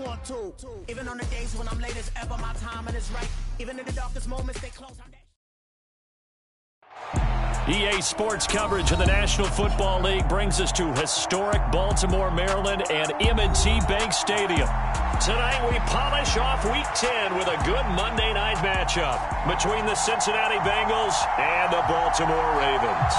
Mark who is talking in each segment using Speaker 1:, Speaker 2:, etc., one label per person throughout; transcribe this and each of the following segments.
Speaker 1: 1, 2. Even on the days when I'm late as ever, my timing is right. Even in the darkest moments, they close.
Speaker 2: EA Sports coverage of the National Football League brings us to historic Baltimore, Maryland, and M&T Bank Stadium. Tonight we polish off Week 10 with a good Monday night matchup between the Cincinnati Bengals and the Baltimore Ravens.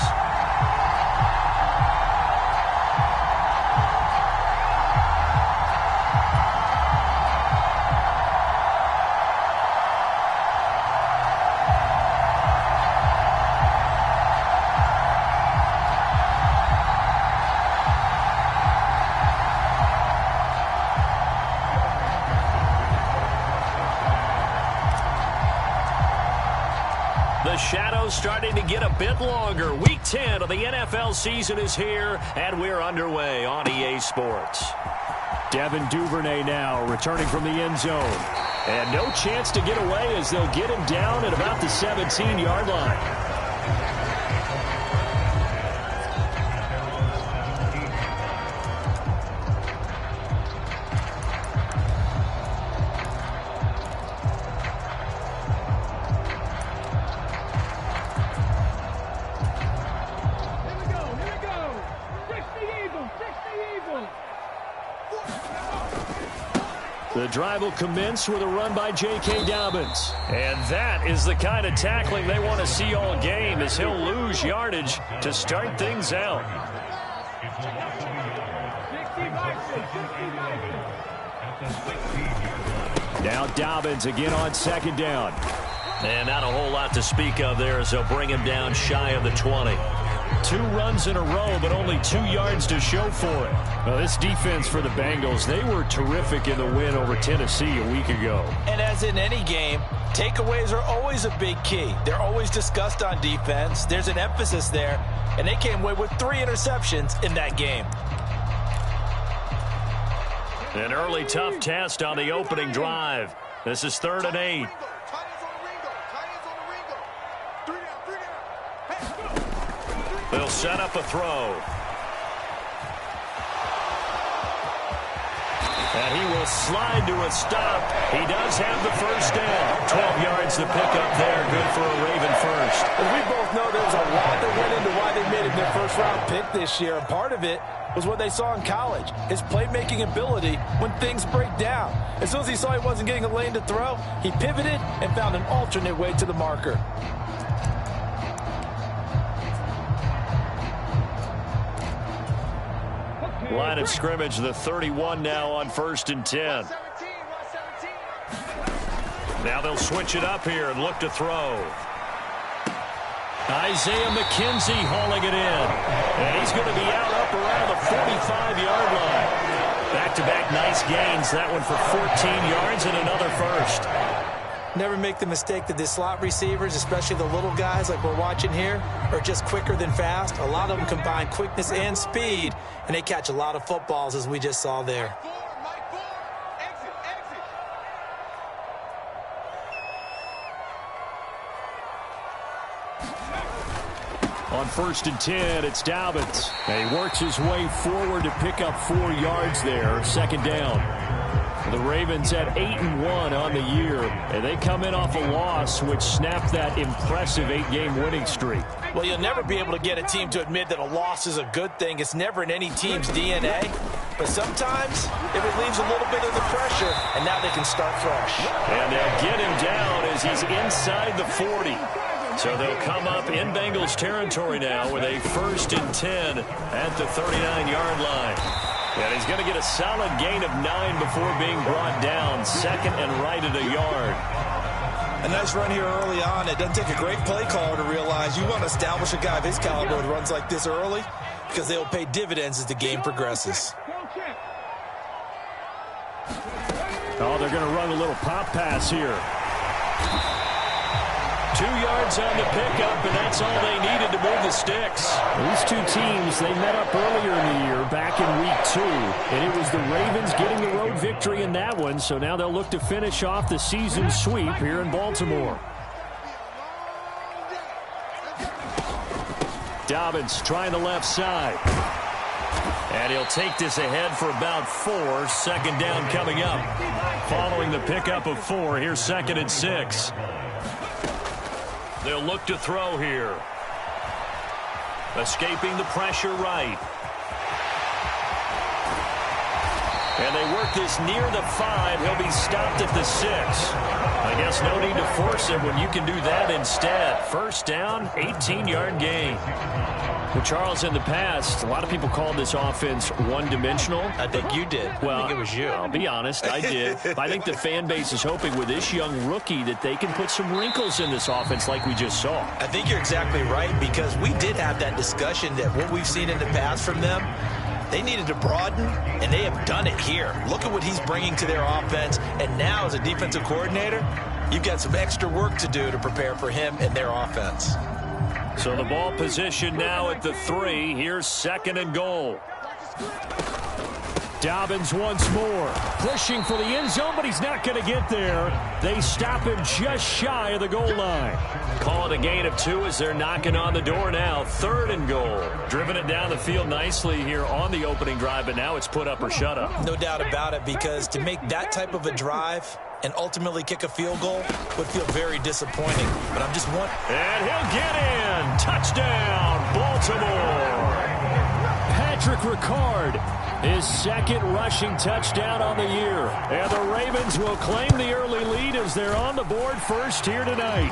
Speaker 2: Shadows starting to get a bit longer. Week 10 of the NFL season is here, and we're underway on EA Sports.
Speaker 3: Devin Duvernay now returning from the end zone. And no chance to get away as they'll get him down at about the 17-yard line. The drive will commence with a run by J.K. Dobbins. And that is the kind of tackling they want to see all game, as he'll lose yardage to start things out. Now Dobbins again on second down.
Speaker 2: And not a whole lot to speak of there as they'll bring him down shy of the 20.
Speaker 3: 2 runs in a row, but only 2 yards to show for it. Well, this defense for the Bengals, they were terrific in the win over Tennessee a week ago.
Speaker 4: And as in any game, takeaways are always a big key. They're always discussed on defense. There's an emphasis there, and they came away with 3 interceptions in that game.
Speaker 2: An early tough test on the opening drive. This is 3rd and 8. They'll set up a throw. And he will slide to a stop. He does have the first down. 12 yards to pick up there. Good for a Raven first.
Speaker 4: As we both know, there's a lot that went into why they made it their first-round pick this year. And part of it was what they saw in college, his playmaking ability when things break down. As soon as he saw he wasn't getting a lane to throw, he pivoted and found an alternate way to the marker.
Speaker 2: Line of scrimmage, the 31 now on 1st and 10. Now they'll switch it up here and look to throw. Isaiah McKenzie hauling it in. And he's going to be out up around the 45-yard line. Back-to-back nice gains. That one for 14 yards and another first.
Speaker 4: Never make the mistake that the slot receivers, especially the little guys like we're watching here, are just quicker than fast. A lot of them combine quickness and speed, and they catch a lot of footballs, as we just saw there.
Speaker 3: On 1st and 10, it's Dobbins. And he works his way forward to pick up 4 yards there. 2nd down. The Ravens at 8-1 on the year, and they come in off a loss, which snapped that impressive 8-game winning streak.
Speaker 4: Well, you'll never be able to get a team to admit that a loss is a good thing. It's never in any team's DNA. But sometimes it relieves a little bit of the pressure, and now they can start fresh.
Speaker 2: And they'll get him down as he's inside the 40. So they'll come up in Bengals territory now with a 1st and 10 at the 39-yard line. And he's going to get a solid gain of 9 before being brought down. 2nd and right at a yard.
Speaker 4: A nice run here early on. It doesn't take a great play caller to realize you want to establish a guy of his caliber that runs like this early, because they'll pay dividends as the game progresses.
Speaker 3: Oh, they're going to run a little pop pass here.
Speaker 2: 2 yards on the pickup, and that's all they needed to move the sticks.
Speaker 3: These two teams, they met up earlier in the year, back in Week 2, and it was the Ravens getting the road victory in that one, so now they'll look to finish off the season sweep here in Baltimore. Dobbins trying the left side.
Speaker 2: And he'll take this ahead for about 4. Second down coming up. Following the pickup of 4, here's 2nd and 6. They'll look to throw here. Escaping the pressure right. And they work this near the 5. He'll be stopped at the 6. I guess no need to force it when you can do that instead. First down, 18-yard gain. Well, Charles, in the past, a lot of people called this offense one-dimensional.
Speaker 4: I think you did.
Speaker 2: Well,
Speaker 4: I think it was you.
Speaker 2: I'll be honest, I did. I think the fan base is hoping with this young rookie that they can put some wrinkles in this offense like we just saw.
Speaker 4: I think you're exactly right, because we did have that discussion that what we've seen in the past from them, they needed to broaden, and they have done it here. Look at what he's bringing to their offense, and now as a defensive coordinator, you've got some extra work to do to prepare for him and their offense.
Speaker 2: So the ball position now at the 3. Here's 2nd and goal. Dobbins once more, pushing for the end zone, but he's not going to get there. They stop him just shy of the goal line. Call it a gain of 2 as they're knocking on the door now. 3rd and goal. Driven it down the field nicely here on the opening drive, but now it's put up or shut up.
Speaker 4: No doubt about it, because to make that type of a drive and ultimately kick a field goal would feel very disappointing. But I'm just wondering.
Speaker 2: And he'll get in. Touchdown, Baltimore. Patrick Ricard, his 2nd rushing touchdown on the year. And the Ravens will claim the early lead as they're on the board first here tonight.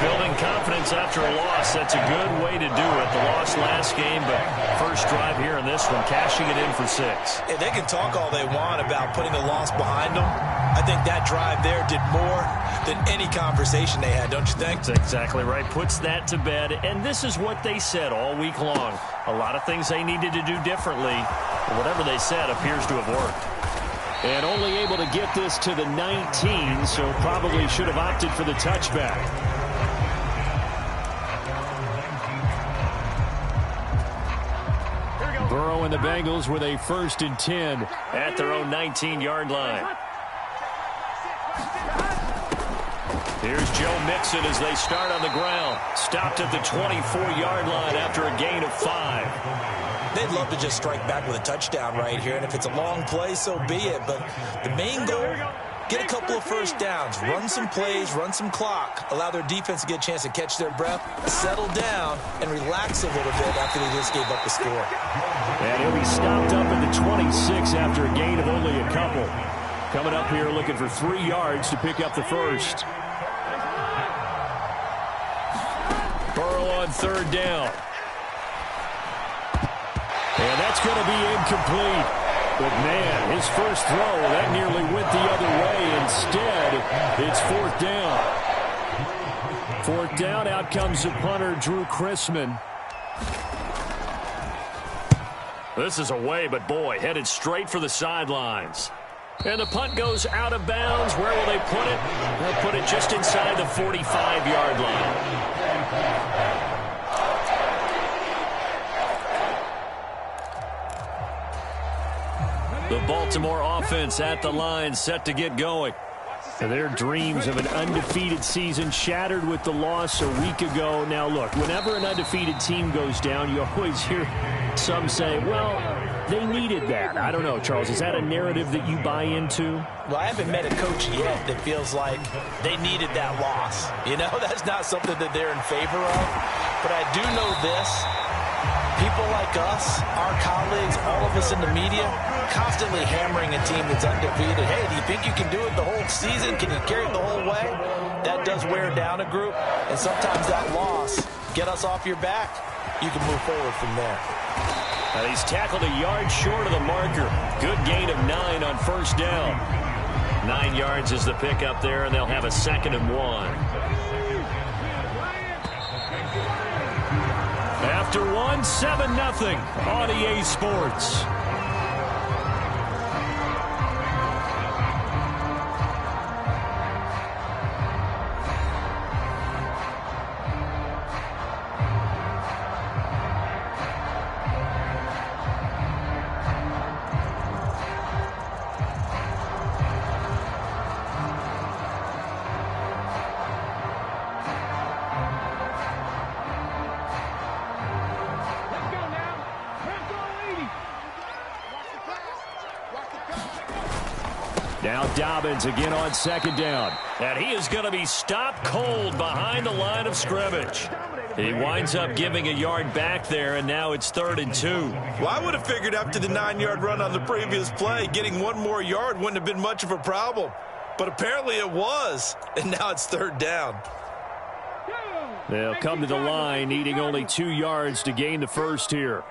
Speaker 2: Building confidence after a loss, that's a good way to do it. The loss last game, but first drive here in this one, cashing it in for 6.
Speaker 4: Hey, they can talk all they want about putting a loss behind them. I think that drive there did more than any conversation they had, don't you think?
Speaker 2: That's exactly right. Puts that to bed. And this is what they said all week long. A lot of things they needed to do differently. But whatever they said appears to have worked. And only able to get this to the 19, so probably should have opted for the touchback. Burrow and the Bengals with a 1st and 10 at their own 19-yard line. Here's Joe Mixon as they start on the ground. Stopped at the 24-yard line after a gain of 5.
Speaker 4: They'd love to just strike back with a touchdown right here, and if it's a long play, so be it. But the main goal, get a couple of first downs, run some plays, run some clock, allow their defense to get a chance to catch their breath, settle down, and relax a little bit after they just gave up the score.
Speaker 2: And he'll be stopped up at the 26 after a gain of only a couple. Coming up here looking for 3 yards to pick up the first. Burrow on 3rd down. And that's going to be incomplete. But, man, his first throw, that nearly went the other way. Instead, it's 4th down. 4th down, out comes the punter, Drew Chrisman. This is away, but, boy, headed straight for the sidelines. And the punt goes out of bounds. Where will they put it? They'll put it just inside the 45-yard line. The Baltimore offense at the line, set to get going. Their dreams of an undefeated season shattered with the loss a week ago. Now, look, whenever an undefeated team goes down, you always hear some say, well, they needed that. I don't know, Charles. Is that a narrative that you buy into?
Speaker 4: Well, I haven't met a coach yet that feels like they needed that loss. You know, that's not something that they're in favor of. But I do know this. People like us, our colleagues, all of us in the media, constantly hammering a team that's undefeated. Hey, do you think you can do it the whole season? Can you carry it the whole way? That does wear down a group. And sometimes that loss, get us off your back, you can move forward from there.
Speaker 2: Now he's tackled a yard short of the marker. Good gain of 9 on 1st down. 9 yards is the pickup there, and they'll have a 2nd and 1. After 7-0 on EA Sports.
Speaker 3: Now Dobbins again on second down.
Speaker 2: And he is going to be stopped cold behind the line of scrimmage. He winds up giving a yard back there, and now it's 3rd and 2.
Speaker 4: Well, I would have figured after the 9-yard run on the previous play, getting one more yard wouldn't have been much of a problem. But apparently it was, and now it's 3rd down.
Speaker 3: They'll come to the line, needing only 2 yards to gain the first here.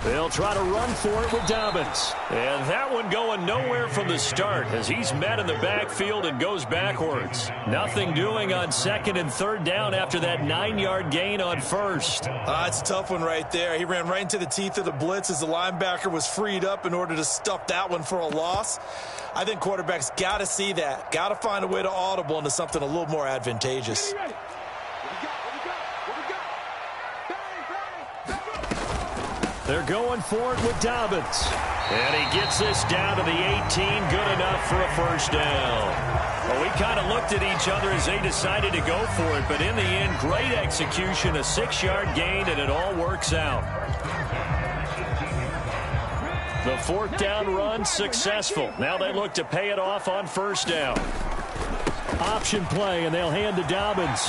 Speaker 3: They'll try to run for it with Dobbins.
Speaker 2: And that one going nowhere from the start as he's met in the backfield and goes backwards. Nothing doing on 2nd and 3rd down after that 9-yard gain on 1st.
Speaker 4: It's a tough one right there. He ran right into the teeth of the blitz as the linebacker was freed up in order to stuff that one for a loss. I think quarterbacks got to see that. Got to find a way to audible into something a little more advantageous.
Speaker 3: They're going for it with Dobbins.
Speaker 2: And he gets this down to the 18, good enough for a first down. Well, we kind of looked at each other as they decided to go for it, but in the end, great execution, a 6-yard gain, and it all works out. The 4th down run successful. Now they look to pay it off on 1st down.
Speaker 3: Option play, and they'll hand to Dobbins.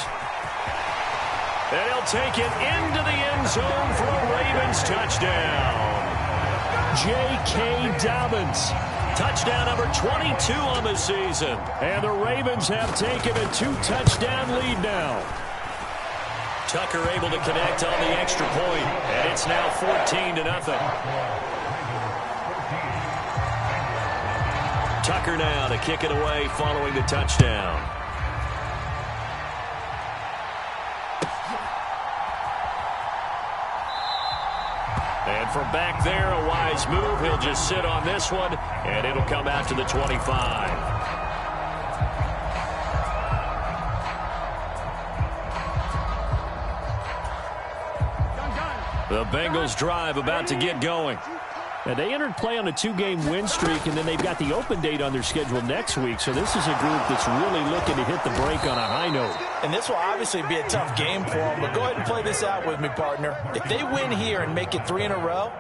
Speaker 2: And he'll take it into the end zone for a Ravens touchdown.
Speaker 3: J.K. Dobbins.
Speaker 2: Touchdown number 22 on the season.
Speaker 3: And the Ravens have taken a 2-touchdown lead now.
Speaker 2: Tucker able to connect on the extra point. And it's now 14-0. Tucker now to kick it away following the touchdown. And from back there, a wise move. He'll just sit on this one, and it'll come out to the 25. The Bengals drive about to get going.
Speaker 3: And they entered play on a 2-game win streak, and then they've got the open date on their schedule next week. So this is a group that's really looking to hit the break on a high note.
Speaker 4: And this will obviously be a tough game for them, but go ahead and play this out with me, partner. If they win here and make it 3 in a row,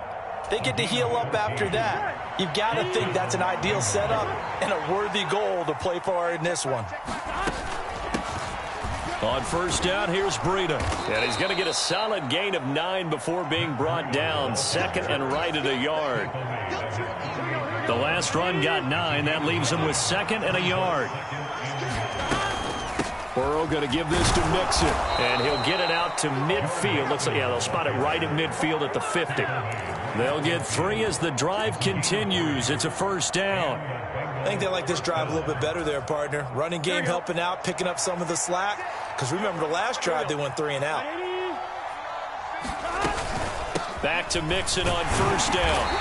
Speaker 4: they get to heal up after that. You've got to think that's an ideal setup and a worthy goal to play for in this one.
Speaker 2: On 1st down, here's Breida. And he's going to get a solid gain of 9 before being brought down. 2nd and right at a yard. The last run got 9. That leaves him with 2nd and a yard.
Speaker 3: Burrow going to give this to Mixon.
Speaker 2: And he'll get it out to midfield. Looks like, yeah, they'll spot it right at midfield at the 50. They'll get 3 as the drive continues. It's a 1st down.
Speaker 4: I think they like this drive a little bit better there, partner. Running game helping out, picking up some of the slack. Because remember, the last drive, they went 3 and out.
Speaker 2: Back to Mixon on 1st down.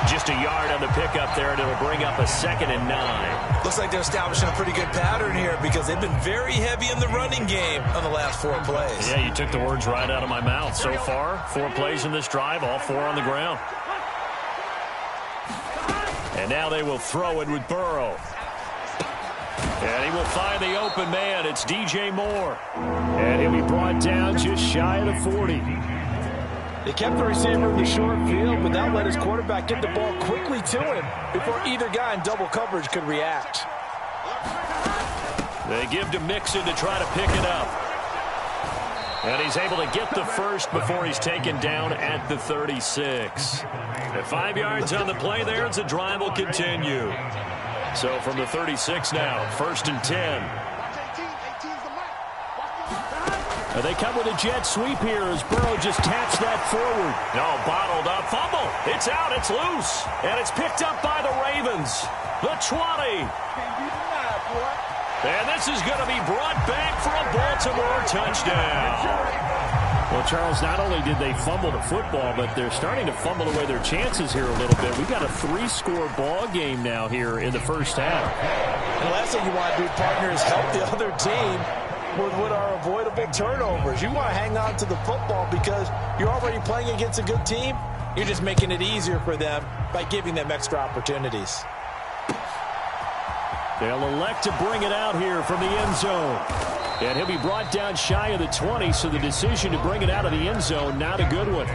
Speaker 2: Just a yard on the pickup there, and it'll bring up a 2nd and 9.
Speaker 4: Looks like they're establishing a pretty good pattern here because they've been very heavy in the running game on the last 4 plays.
Speaker 2: Yeah, you took the words right out of my mouth. So far, 4 plays in this drive, all 4 on the ground. And now they will throw it with Burrow. And he will find the open man. It's DJ Moore.
Speaker 3: And he'll be brought down just shy of the 40.
Speaker 4: They kept the receiver in the short field, but that let his quarterback get the ball quickly to him before either guy in double coverage could react.
Speaker 2: They give to Mixon to try to pick it up. And he's able to get the first before he's taken down at the 36. At 5 yards on the play there, as the drive will continue. So from the 36 now, 1st and 10.
Speaker 3: And they come with a jet sweep here as Burrow just taps that forward.
Speaker 2: No, bottled up. Fumble. It's out. It's loose. And it's picked up by the Ravens. The 20. And this is going to be brought back for a Baltimore touchdown.
Speaker 3: Well, Charles, not only did they fumble the football, but they're starting to fumble away their chances here a little bit. We've got a 3-score ball game now here in the first half.
Speaker 4: And the last thing you want to do, partner, is help the other team with what are avoidable turnovers. You want to hang on to the football because you're already playing against a good team. You're just making it easier for them by giving them extra opportunities.
Speaker 3: They'll elect to bring it out here from the end zone. And he'll be brought down shy of the 20, so the decision to bring it out of the end zone, not a good one.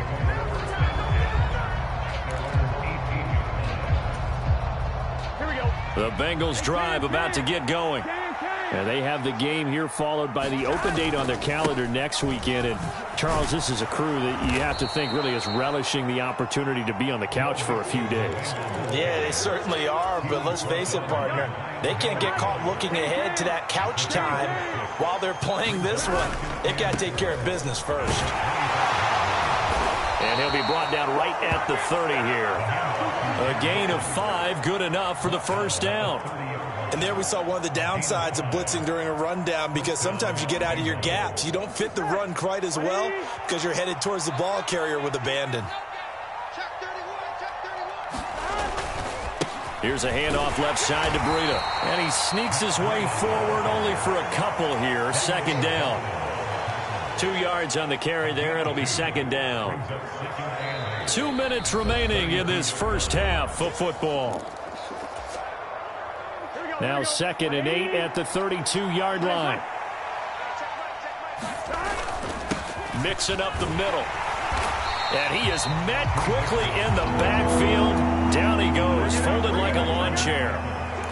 Speaker 2: The Bengals drive about to get going.
Speaker 3: And they have the game here followed by the open date on their calendar next weekend. And, Charles, this is a crew that you have to think really is relishing the opportunity to be on the couch for a few days.
Speaker 4: Yeah, they certainly are, but let's face it, partner. They can't get caught looking ahead to that couch time while they're playing this one. They've got to take care of business first.
Speaker 2: And he'll be brought down right at the 30 here. A gain of 5, good enough for the first down.
Speaker 4: And there we saw one of the downsides of blitzing during a rundown, because sometimes you get out of your gaps. You don't fit the run quite as well because you're headed towards the ball carrier with abandon.
Speaker 2: Here's a handoff left side to Breida. And he sneaks his way forward only for a couple here. Second down. 2 yards on the carry there. It'll be second down. 2 minutes remaining in this first half of football.
Speaker 3: Now 2nd and 8 at the 32-yard line.
Speaker 2: Mixing up the middle. And he is met quickly in the backfield. Down he goes, folded like a lawn chair.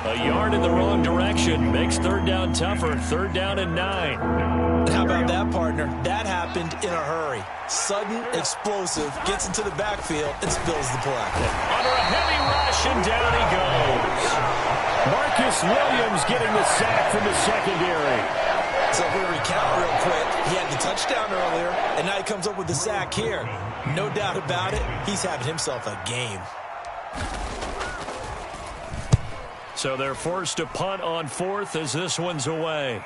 Speaker 2: A yard in the wrong direction makes third down tougher. 3rd down and 9.
Speaker 4: How about that, partner? That happened in a hurry. Sudden, explosive, gets into the backfield, and spills the play.
Speaker 2: Under a heavy rush, and down he goes.
Speaker 3: Marcus Williams getting the sack from the secondary.
Speaker 4: So if we recount real quick, he had the touchdown earlier, and now he comes up with the sack here. No doubt about it, he's having himself a game.
Speaker 2: So they're forced to punt on 4th as this one's away.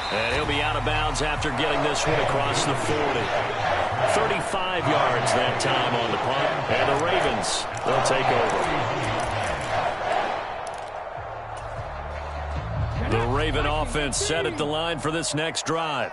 Speaker 2: And he'll be out of bounds after getting this one across the 40. 35 yards that time on the punt. And the Ravens will take over. The Raven offense set at the line for this next drive.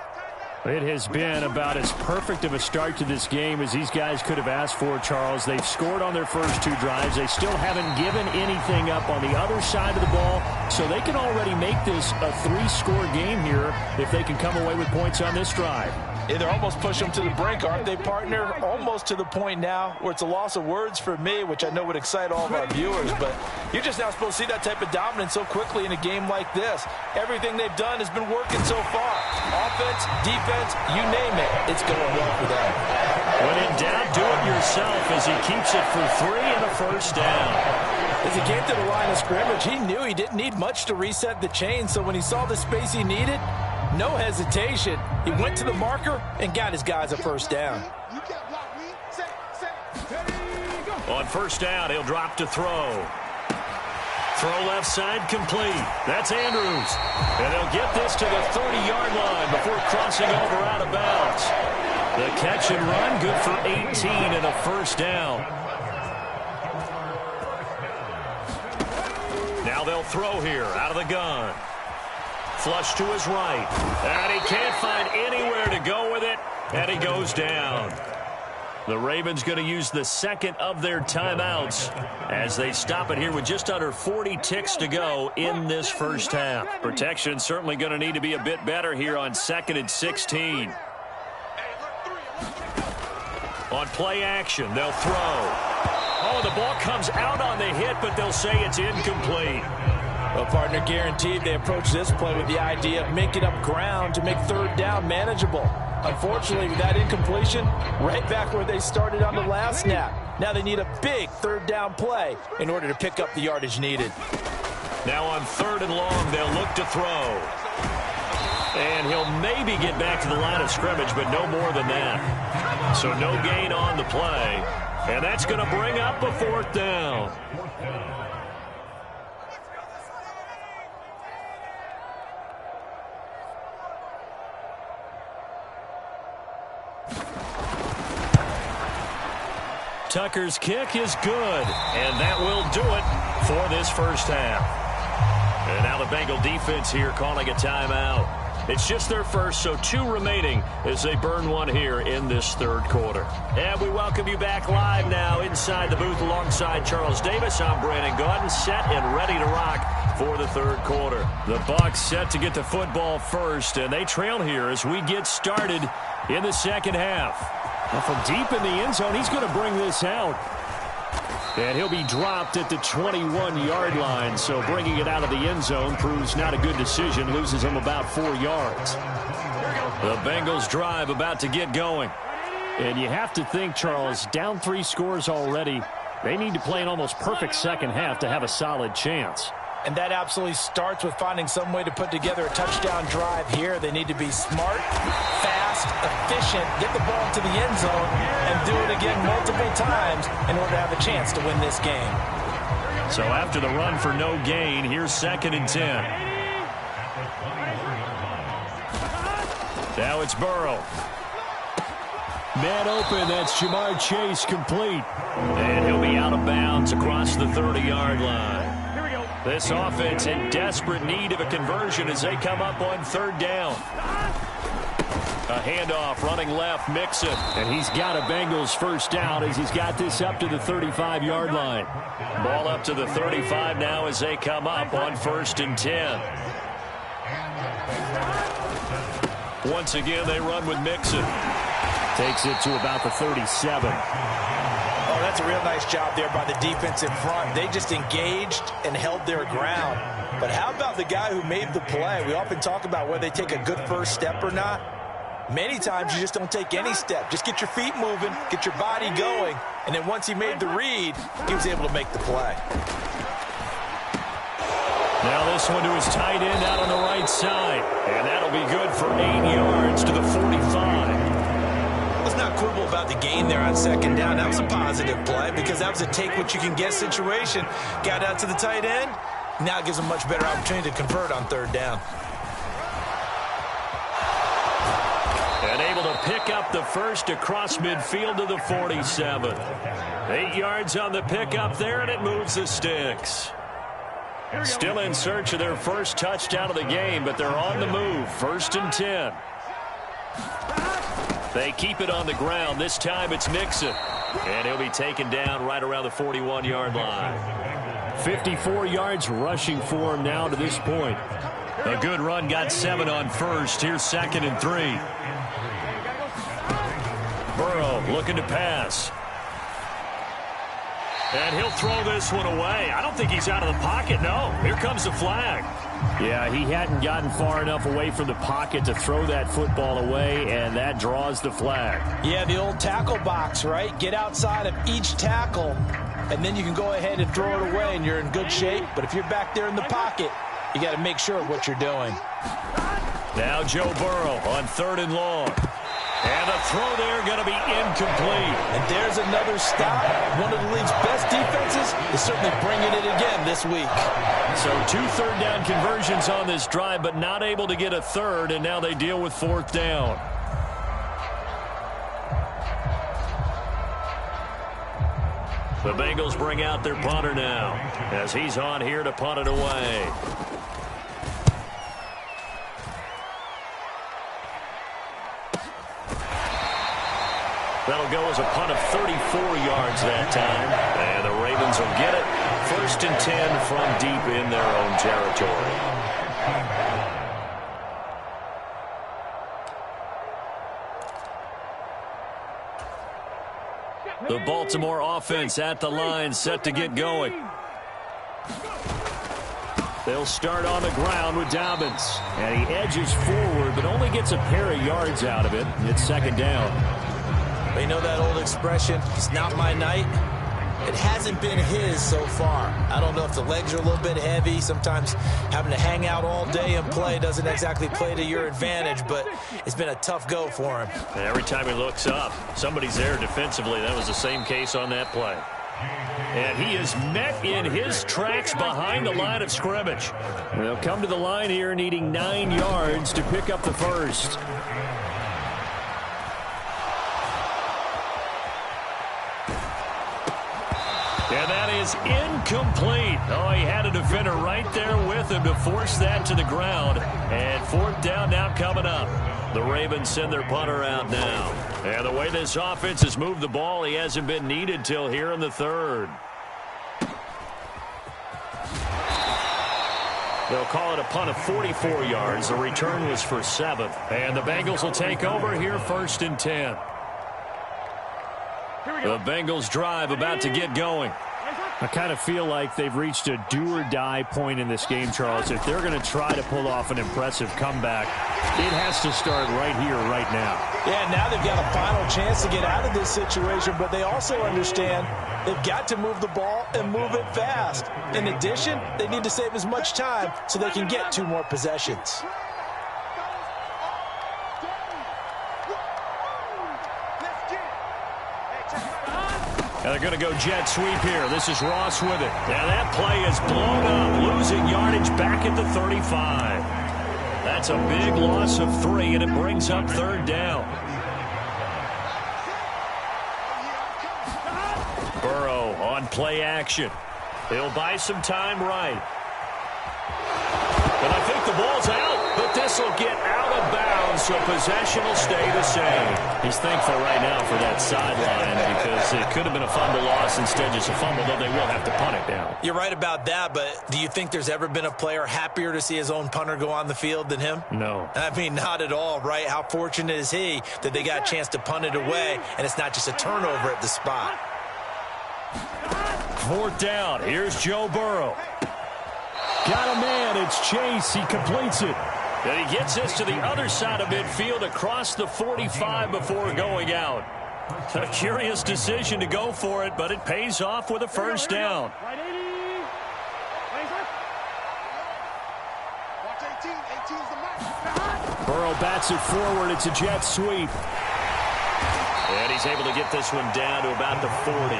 Speaker 3: It has been about as perfect of a start to this game as these guys could have asked for, Charles. They've scored on their first 2 drives. They still haven't given anything up on the other side of the ball, so they can already make this a 3-score game here if they can come away with points on this drive.
Speaker 4: Yeah, they're almost pushing them to the brink, aren't they, partner? Almost to the point now where it's a loss of words for me, which I know would excite all of our viewers, but you're just not supposed to see that type of dominance so quickly in a game like this. Everything they've done has been working so far. Offense, defense, you name it, it's going well for them.
Speaker 2: When in doubt, do it yourself as he keeps it for 3 and a first down.
Speaker 4: As he came to the line of scrimmage, he knew he didn't need much to reset the chain, so when he saw the space he needed, no hesitation. He went to the marker and got his guys a first down.
Speaker 2: On first down, he'll drop to throw. Throw left side complete. That's Andrews. And he'll get this to the 30-yard line before crossing over out of bounds. The catch and run, good for 18 and a first down. Now they'll throw here out of the gun. Flush to his right. And he can't find anywhere to go with it. And he goes down. The Ravens going to use the 2nd of their timeouts as they stop it here with just under 40 ticks to go in this first half. Protection certainly going to need to be a bit better here on 2nd and 16. On play action, they'll throw. Oh, the ball comes out on the hit, but they'll say it's incomplete.
Speaker 4: Well, partner, guaranteed they approach this play with the idea of making up ground to make 3rd down manageable. Unfortunately, with that incompletion, right back where they started on the last snap. Now they need a big 3rd down play in order to pick up the yardage needed.
Speaker 2: Now on 3rd and long, they'll look to throw. And he'll maybe get back to the line of scrimmage, but no more than that. So no gain on the play. And that's going to bring up a 4th down. Tucker's kick is good, and that will do it for this first half. And now the Bengal defense here calling a timeout. It's just their first, so 2 remaining as they burn one here in this 3rd quarter. And we welcome you back live now inside the booth alongside Charles Davis. I'm Brandon Gaudin, set and ready to rock for the 3rd quarter. The Bucs set to get the football first, and they trail here as we get started in the 2nd half.
Speaker 3: Well, from deep in the end zone, he's going to bring this out. And he'll be dropped at the 21-yard line, so bringing it out of the end zone proves not a good decision, loses him about 4 yards. The Bengals drive about to get going. And you have to think, Charles, down 3 scores already, they need to play an almost perfect second half to have a solid chance.
Speaker 4: And that absolutely starts with finding some way to put together a touchdown drive here. They need to be smart, fast, efficient, get the ball to the end zone, and do it again multiple times in order to have a chance to win this game.
Speaker 2: So after the run for no gain, here's 2nd and 10. Now it's Burrow.
Speaker 3: Man open, that's Jamar Chase complete.
Speaker 2: And he'll be out of bounds across the 30-yard line. This offense in desperate need of a conversion as they come up on 3rd down. A handoff running left, Mixon.
Speaker 3: And he's got a Bengals first down as he's got this up to the 35-yard line.
Speaker 2: Ball up to the 35 now as they come up on 1st and 10. Once again, they run with Mixon.
Speaker 3: Takes it to about the 37.
Speaker 4: Oh, that's a real nice job there by the defense in front. They just engaged and held their ground. But how about the guy who made the play? We often talk about whether they take a good first step or not. Many times you just don't take any step. Just get your feet moving, get your body going, and then once he made the read, he was able to make the play.
Speaker 2: Now this one to his tight end out on the right side. And that'll be good for 8 yards to the 45.
Speaker 4: Let's not quibble about the gain there on 2nd down. That was a positive play because that was a take-what-you-can-get situation. Got out to the tight end. Now it gives them a much better opportunity to convert on 3rd down.
Speaker 2: And able to pick up the first across midfield to the 47. 8 yards on the pickup there, and it moves the sticks. Still in search of their first touchdown of the game, but they're on the move. 1st and 10. They keep it on the ground. This time it's Mixon. And he'll be taken down right around the 41-yard line.
Speaker 3: 54 yards rushing for him now to this point.
Speaker 2: A good run, got 7 on 1st. Here's 2nd and 3. Burrow looking to pass. And he'll throw this one away. I don't think he's out of the pocket, no. Here comes the flag.
Speaker 3: Yeah, he hadn't gotten far enough away from the pocket to throw that football away, and that draws the flag.
Speaker 4: Yeah, the old tackle box, right? Get outside of each tackle, and then you can go ahead and throw it away, and you're in good shape. But if you're back there in the pocket, you got to make sure of what you're doing.
Speaker 2: Now Joe Burrow on 3rd and long. And the throw there going to be incomplete.
Speaker 4: And there's another stop. One of the league's best defenses is certainly bringing it again this week.
Speaker 2: So 2 third down conversions on this drive, but not able to get a 3rd, and now they deal with 4th down. The Bengals bring out their punter now as he's on here to punt it away. That'll go as a punt of 34 yards that time. And the Ravens will get it. 1st and 10 from deep in their own territory. The Baltimore offense at the line, set to get going. They'll start on the ground with Dobbins.
Speaker 3: And he edges forward, but only gets a pair of yards out of it. It's 2nd down.
Speaker 4: You know that old expression, it's not my night? It hasn't been his so far. I don't know if the legs are a little bit heavy. Sometimes having to hang out all day and play doesn't exactly play to your advantage, but it's been a tough go for him.
Speaker 2: And every time he looks up, somebody's there defensively. That was the same case on that play. And he is met in his tracks behind the line of scrimmage.
Speaker 3: They'll come to the line here needing 9 yards to pick up the first.
Speaker 2: And that is incomplete. Oh, he had a defender right there with him to force that to the ground. And 4th down now coming up. The Ravens send their punter out now. And the way this offense has moved the ball, he hasn't been needed till here in the 3rd. They'll call it a punt of 44 yards. The return was for 7. And the Bengals will take over here 1st and 10. The Bengals drive about to get going.
Speaker 3: I kind of feel like they've reached a do-or-die point in this game, Charles. If they're going to try to pull off an impressive comeback, it has to start right here, right now.
Speaker 4: Yeah, now they've got a final chance to get out of this situation, but they also understand they've got to move the ball and move it fast. In addition, they need to save as much time so they can get 2 more possessions.
Speaker 3: And they're going to go jet sweep here. This is Ross with it. Now that play is blown up, losing yardage back at the 35. That's a big loss of 3, and it brings up 3rd down. Burrow on play action. He'll buy some time right. But I think the ball's out, but this will get out of bounds, so possession will stay the same. He's thankful right now for that sideline because it could have been a fumble loss, instead just a fumble, though they will have to punt it down.
Speaker 4: You're right about that, but do you think there's ever been a player happier to see his own punter go on the field than him?
Speaker 3: No.
Speaker 4: I mean, not at all, right? How fortunate is he that they got a chance to punt it away, and it's not just a turnover at the spot.
Speaker 3: 4th down. Here's Joe Burrow. Got a man. It's Chase. He completes it. And he gets this to the other side of midfield across the 45 before going out. A curious decision to go for it, but it pays off with a 1st down. Burrow bats it forward. It's a jet sweep. And he's able to get this one down to about the 40.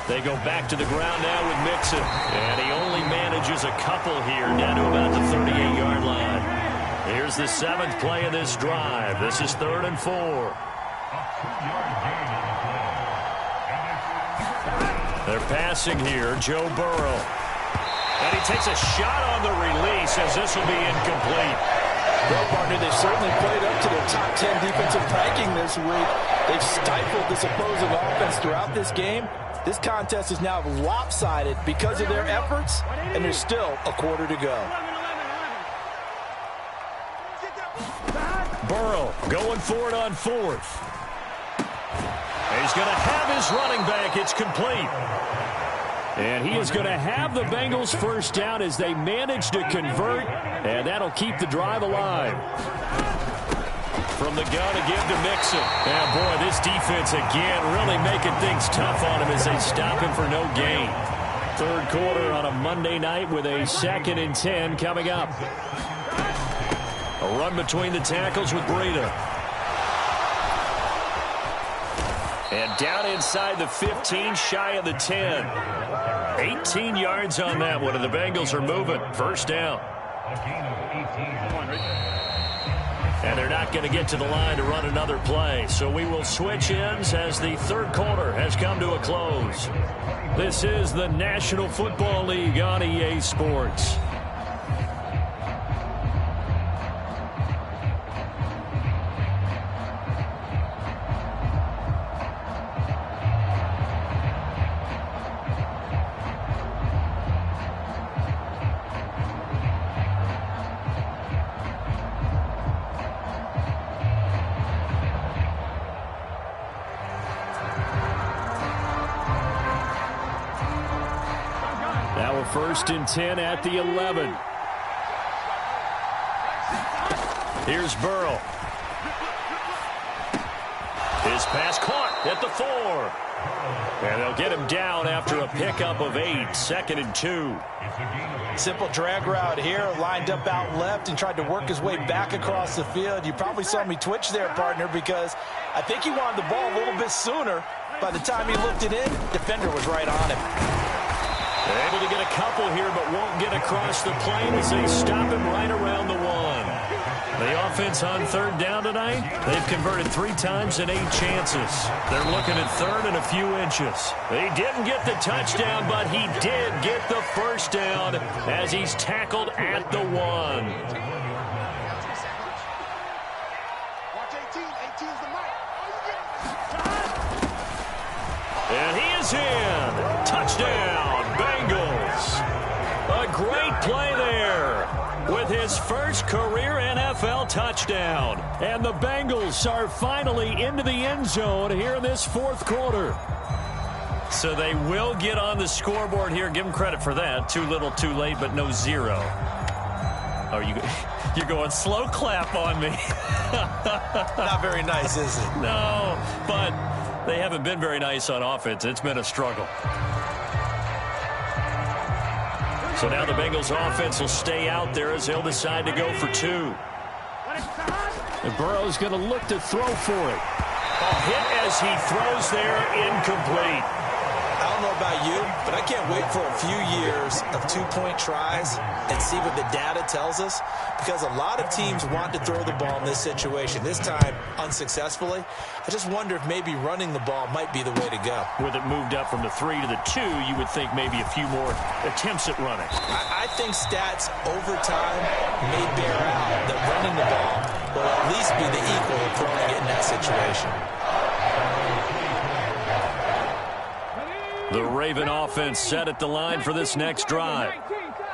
Speaker 3: They go back to the ground now with Mixon. And he only manages a couple here, down to about the 38-yard line. Here's the 7th play of this drive. This is 3rd and 4. They're passing here, Joe Burrow. And he takes a shot on the release as this will be incomplete.
Speaker 4: Well, partner, they've certainly played up to their top 10 defensive ranking this week. They've stifled this opposing offense throughout this game. This contest is now lopsided because of their efforts, and there's still a quarter to go.
Speaker 3: Burrow going for it on 4th. And he's going to have his running back. It's complete. And he is going to have the Bengals 1st down as they manage to convert, and that'll keep the drive alive. From the gun to give to Mixon. And boy, this defense again really making things tough on him as they stop him for no gain. 3rd quarter on a Monday night with a 2nd and 10 coming up. A run between the tackles with Breida. And down inside the 15, shy of the 10. 18 yards on that one, and the Bengals are moving. 1st down. And they're not going to get to the line to run another play. So we will switch ends as the 3rd quarter has come to a close. This is the National Football League on EA Sports. Now a 1st and 10 at the 11. Here's Burrow. His pass caught at the 4. And they'll get him down after a pickup of 8. 2nd and 2.
Speaker 4: Simple drag route here, lined up out left and tried to work his way back across the field. You probably saw me twitch there, partner, because I think he wanted the ball a little bit sooner. By the time he looked it in, defender was right on him.
Speaker 3: They're able to get a couple here, but won't get across the plane as they stop him right around the 1. The offense on 3rd down tonight, they've converted 3 times and 8 chances. They're looking at 3rd and a few inches. He didn't get the touchdown, but he did get the 1st down as he's tackled at the 1. And he is in. Touchdown, Bengals. A great play there with
Speaker 2: with his first career NFL touchdown. And the Bengals are finally into the end zone here in this fourth quarter. So they will get on the scoreboard here. Give them credit for that. Too little, too late, but no zero. Oh, you're going slow clap on me.
Speaker 4: Not very nice, is it?
Speaker 2: No, but they haven't been very nice on offense. It's been a struggle. So now the Bengals offense will stay out there as they'll decide to go for two.
Speaker 3: And Burrow's going to look to throw for it.
Speaker 2: Hit as he throws there, incomplete.
Speaker 4: I don't know about you, but I can't wait for a few years of two-point tries and see what the data tells us, because a lot of teams want to throw the ball in this situation. This time, unsuccessfully. I just wonder if maybe running the ball might be the way to go.
Speaker 2: With it moved up from the 3 to the 2, you would think maybe a few more attempts at running.
Speaker 4: I think stats over time may bear out that running the ball will at least be the equal of throwing it in that situation.
Speaker 2: The Raven offense set at the line for this next drive.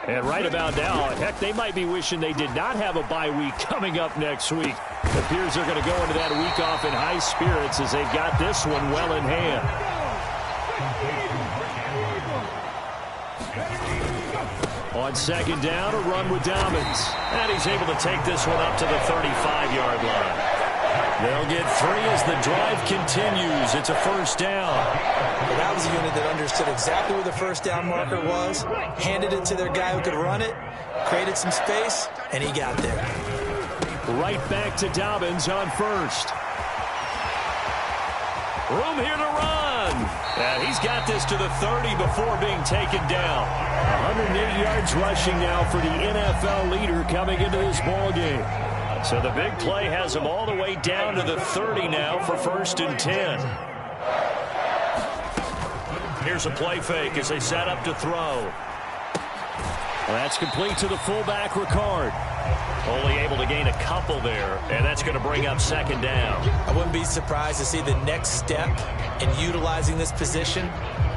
Speaker 3: And right about now, heck, they might be wishing they did not have a bye week coming up next week. It appears they're going to go into that week off in high spirits as they've got this one well in hand. On second down, a run with Dobbins.
Speaker 2: And he's able to take this one up to the 35-yard line. They'll get 3 as the drive continues. It's a first down.
Speaker 4: Well, that was a unit that understood exactly where the first down marker was, handed it to their guy who could run it, created some space, and he got there.
Speaker 3: Right back to Dobbins on first.
Speaker 2: Room here to run. And he's got this to the 30 before being taken down.
Speaker 3: 108 yards rushing now for the NFL leader coming into this ball game.
Speaker 2: So the big play has him all the way down to the 30 now for 1st and 10. Here's a play fake as they set up to throw.
Speaker 3: Well, that's complete to the fullback, Ricard.
Speaker 2: Only able to gain a couple there, and that's going to bring up 2nd down.
Speaker 4: I wouldn't be surprised to see the next step in utilizing this position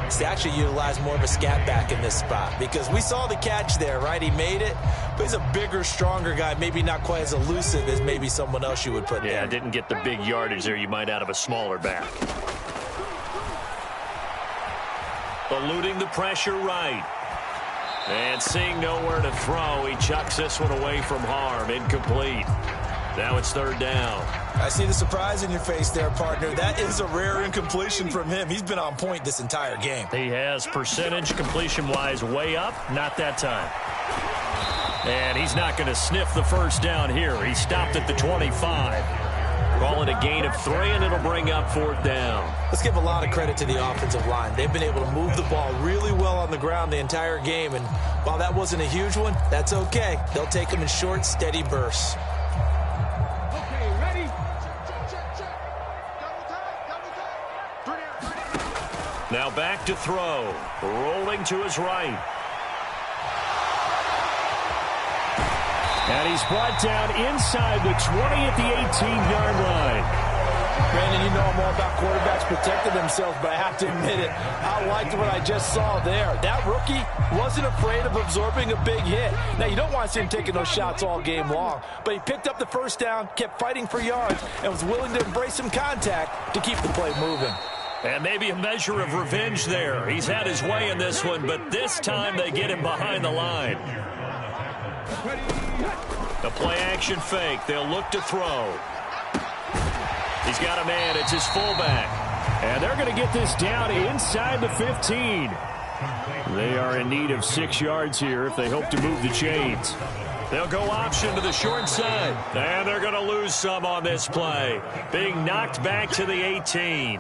Speaker 4: is to actually utilize more of a scat back in this spot, because we saw the catch there, right? He made it, but he's a bigger, stronger guy, maybe not quite as elusive as maybe someone else you would put there.
Speaker 2: Yeah, didn't get the big yardage there you might out of a smaller back. Eluding the pressure right. And seeing nowhere to throw, he chucks this one away from harm. Incomplete. Now it's 3rd down.
Speaker 4: I see the surprise in your face there, partner. That is a rare incompletion from him. He's been on point this entire game.
Speaker 2: He has percentage completion-wise way up. Not that time. And he's not going to sniff the first down here. He stopped at the 25. Call it a gain of 3, and it'll bring up 4th down.
Speaker 4: Let's give a lot of credit to the offensive line. They've been able to move the ball really well on the ground the entire game, and while that wasn't a huge one, that's okay. They'll take them in short, steady bursts.
Speaker 5: Okay, ready?
Speaker 2: Now back to throw. Rolling to his right.
Speaker 3: And he's brought down inside the 20 at the 18-yard line.
Speaker 4: Brandon, you know I'm all about quarterbacks protecting themselves, but I have to admit it, I liked what I just saw there. That rookie wasn't afraid of absorbing a big hit. Now, you don't want to see him taking those shots all game long, but he picked up the first down, kept fighting for yards, and was willing to embrace some contact to keep the play moving.
Speaker 2: And maybe a measure of revenge there. He's had his way in this one, but this time they get him behind the line. The play-action fake. They'll look to throw. He's got a man. It's his fullback.
Speaker 3: And they're going to get this down inside the 15. They are in need of 6 yards here if they hope to move the chains.
Speaker 2: They'll go option to the short side. And they're going to lose some on this play. Being knocked back to the 18.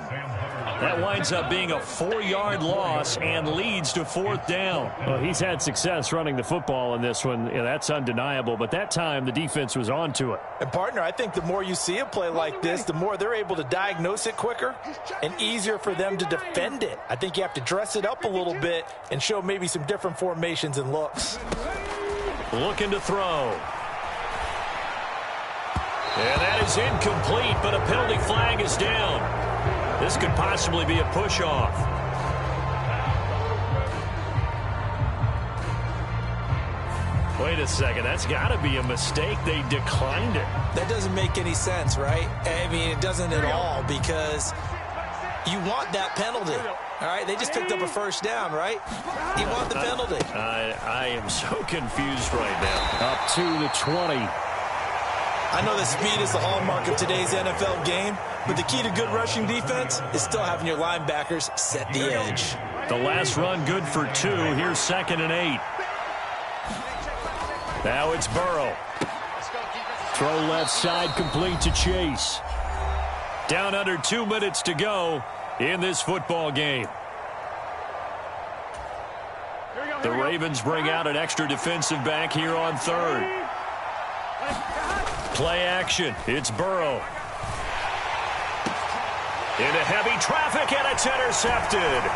Speaker 2: That winds up being a 4-yard loss and leads to 4th down.
Speaker 3: Well, he's had success running the football in this one. Yeah, that's undeniable. But that time, the defense was on to it.
Speaker 4: And, partner, I think the more you see a play like this, the more they're able to diagnose it quicker and easier for them to defend it. I think you have to dress it up a little bit and show maybe some different formations and looks.
Speaker 2: Looking to throw. And that is incomplete, but a penalty flag is down. This could possibly be a push-off. Wait a second. That's got to be a mistake. They declined it.
Speaker 4: That doesn't make any sense, right? I mean, it doesn't at all, because you want that penalty. All right, they just picked up a first down, right? You want the penalty.
Speaker 2: I am so confused right now.
Speaker 3: Up to the 20.
Speaker 4: I know that speed is the hallmark of today's NFL game, but the key to good rushing defense is still having your linebackers set the edge.
Speaker 2: The last run good for 2. Here's 2nd and 8. Now it's Burrow.
Speaker 3: Throw left side, complete to Chase.
Speaker 2: Down under 2 minutes to go in this football game. The Ravens bring out an extra defensive back here on 3rd. Play action. It's Burrow. Into heavy traffic, and it's intercepted.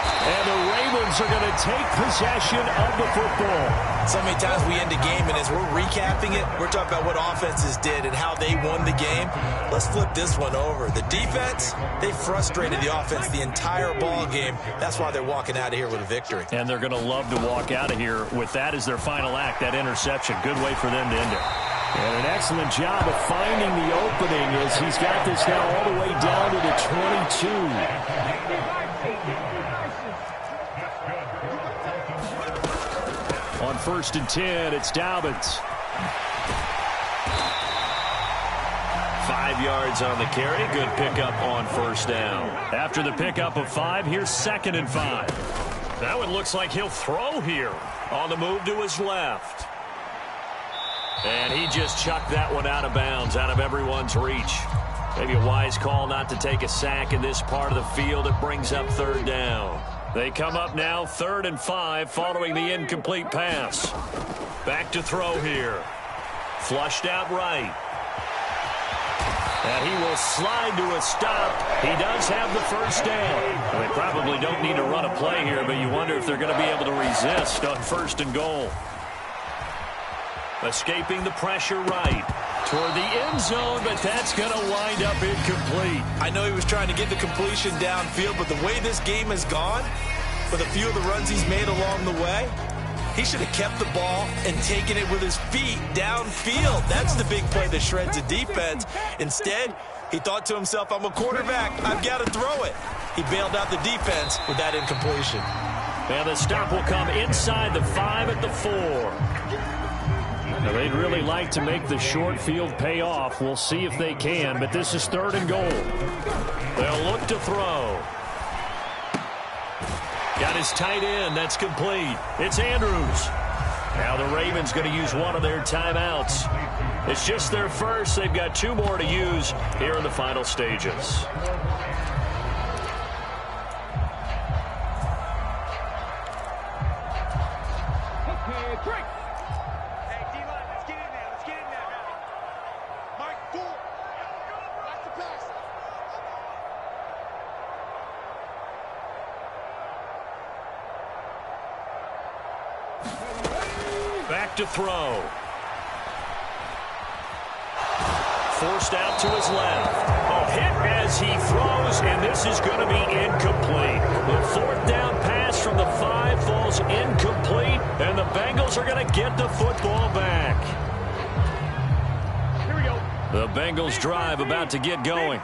Speaker 3: And the Ravens are going to take possession of the football.
Speaker 4: So many times we end a game, and as we're recapping it, we're talking about what offenses did and how they won the game. Let's flip this one over. The defense, they frustrated the offense the entire ball game. That's why they're walking out of here with a victory.
Speaker 2: And they're going to love to walk out of here with that as their final act, that interception. Good way for them to end it.
Speaker 3: And an excellent job of finding the opening as he's got this now all the way down to the 22. On 1st and 10, it's Dobbins.
Speaker 2: 5 yards on the carry. Good pickup on 1st down. After the pickup of 5, here's 2nd and 5. That one looks like he'll throw here. On the move to his left. And he just chucked that one out of bounds, out of everyone's reach. Maybe a wise call not to take a sack in this part of the field. It brings up 3rd down. They come up now 3rd and 5 following the incomplete pass. Back to throw here. Flushed out right. And he will slide to a stop. He does have the 1st down. Well, they probably don't need to run a play here, but you wonder if they're going to be able to resist on 1st and goal. Escaping the pressure right. Toward the end zone, but that's going to wind up incomplete.
Speaker 4: I know he was trying to get the completion downfield, but the way this game has gone, with a few of the runs he's made along the way, he should have kept the ball and taken it with his feet downfield. That's the big play that shreds the defense. Instead, he thought to himself, I'm a quarterback. I've got to throw it. He bailed out the defense with that incompletion.
Speaker 2: And the stop will come inside the 5 at the 4. Now, they'd really like to make the short field pay off. We'll see if they can, but this is 3rd and goal. They'll look to throw. Got his tight end. That's complete. It's Andrews. Now the Ravens going to use one of their timeouts. It's just their first. They've got 2 more to use here in the final stages. Back to throw. Forced out to his left. A hit as he throws, and this is going to be incomplete. The 4th down pass from the 5 falls incomplete, and the Bengals are going to get the football back.
Speaker 5: Here we go.
Speaker 2: The Bengals drive about to get going.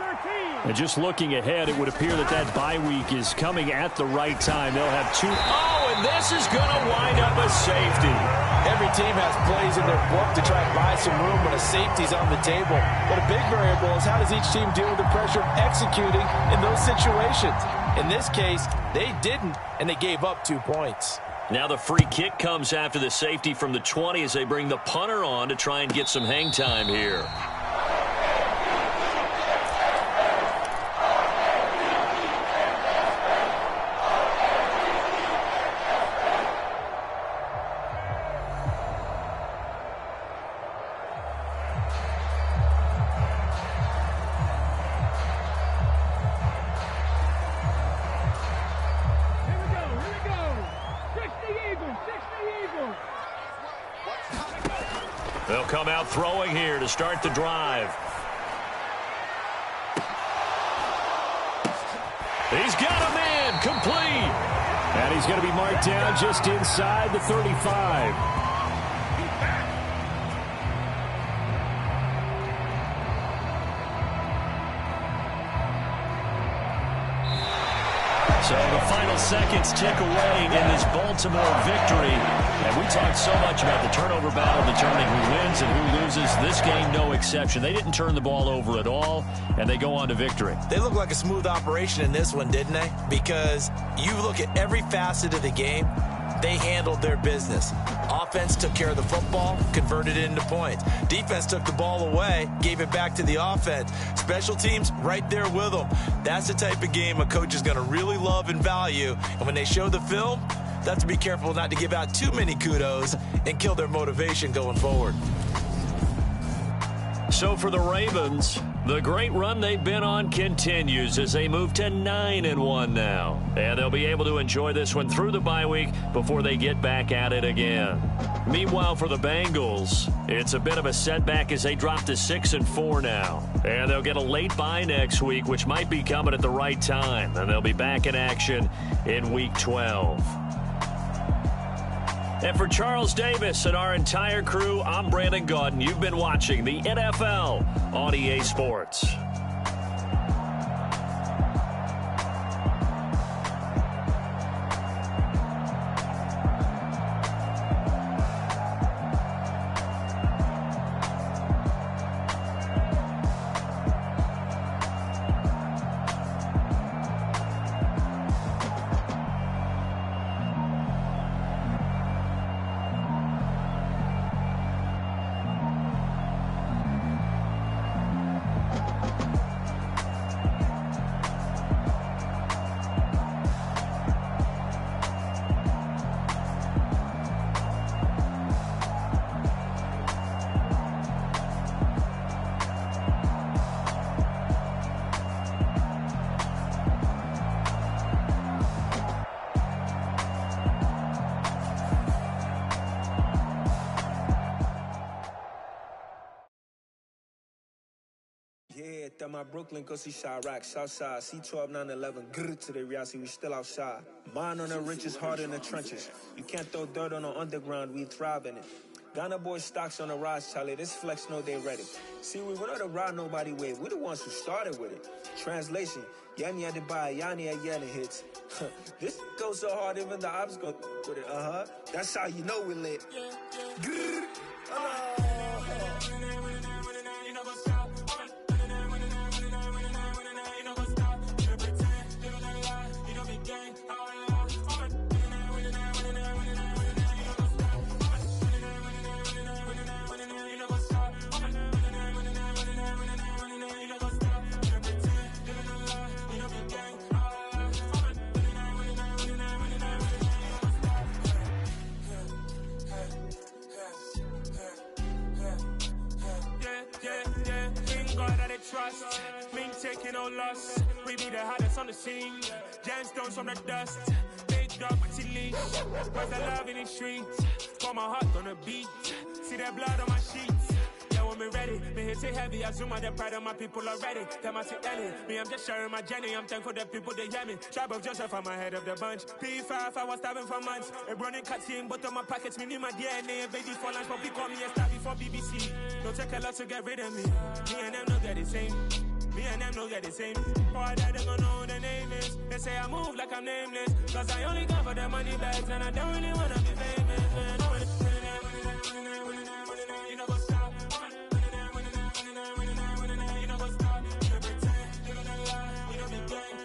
Speaker 3: And just looking ahead, it would appear that that bye week is coming at the right time. They'll have 2.
Speaker 2: Oh, and this is going to wind up a safety.
Speaker 4: Every team has plays in their book to try and buy some room when a safety's on the table. But a big variable is how does each team deal with the pressure of executing in those situations. In this case, they didn't, and they gave up 2 points.
Speaker 2: Now the free kick comes after the safety from the 20 as they bring the punter on to try and get some hang time here. They'll come out throwing here to start the drive. He's got a man, complete.
Speaker 3: And he's going to be marked down just inside the 35.
Speaker 2: So the final seconds tick away in this Baltimore victory. And we talked so much about the turnover battle determining who wins and who loses. This game, no exception. They didn't turn the ball over at all, and they go on to victory.
Speaker 4: They look like a smooth operation in this one, didn't they? Because you look at every facet of the game, they handled their business. Offense took care of the football, converted it into points. Defense took the ball away, gave it back to the offense. Special teams, right there with them. That's the type of game a coach is going to really love and value. And when they show the film, they have to be careful not to give out too many kudos and kill their motivation going forward.
Speaker 2: So for the Ravens, the great run they've been on continues as they move to 9-1 now. And they'll be able to enjoy this one through the bye week before they get back at it again. Meanwhile, for the Bengals, it's a bit of a setback as they drop to 6-4 now. And they'll get a late bye next week, which might be coming at the right time. And they'll be back in action in Week 12. And for Charles Davis and our entire crew, I'm Brandon Gaudin. You've been watching the NFL on EA Sports.
Speaker 6: Yeah, that my Brooklyn, go see Chirac, Southside, C12, 911, grrr to the reality, we still outside. Mine on the riches, hard in the trenches. You can't throw dirt on the underground, we thrive in it. Ghana boys stocks on the rise, Charlie, this flex know they ready. See, we not to ride nobody wave, we the ones who started with it. Translation, Yanni had to buy, Yanni had yelling hits. This goes so hard, even the ops go with it, That's how you know we lit. Grrr,
Speaker 7: trust, me taking no loss. We be the hottest on the scene. Gemstones from the dust. Big dog, but he leash. Where's the love in the streets? Got my heart on the beat. See that blood on my sheets. Yeah, when me ready, me hit it heavy. I zoom out the pride of my people already. Tell my Ellie, me I'm just sharing my journey. I'm thankful that people they hear me. Tribe of Joseph, I'm ahead of the bunch. P5, I was starving for months. A running cutscene, but on my pockets, me need my DNA. Baby for lunch, but we call me a star before BBC. Don't take a lot to get rid of me. Me and them don't get the same. Me and them don't get the same. Boy, that they gonna know who the name is. They say I move like I'm nameless. Cause I only come for the money bags and I don't really wanna be famous, man. You know what's up? You know what's up? You pretend, you don't lie, you don't be gang.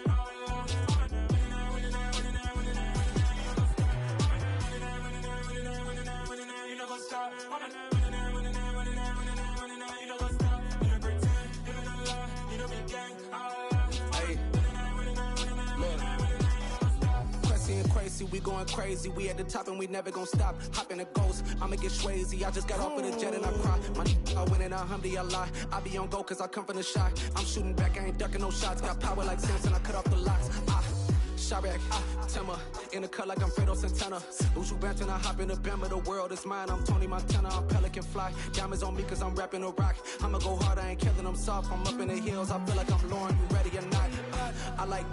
Speaker 7: You know what's up?
Speaker 8: We going crazy, we at the top and we never gonna stop. Hop in a ghost, I'ma get swayzy. I just got off of the jet and I cry. My I win in a Humvee, I lie. I be on go cause I come from the shot. I'm shooting back, I ain't ducking no shots. Got power like Samson, I cut off the locks. Chirac, Timmer, in the cut like I'm Fredo Santana. Uju Banton, I hop in the Bama, the world is mine. I'm Tony Montana, I'm Pelican Fly. Diamonds on me cause I'm rapping a rock. I'ma go hard, I ain't killing them soft. I'm up in the hills, I feel like I'm Lauren, you ready or not? I like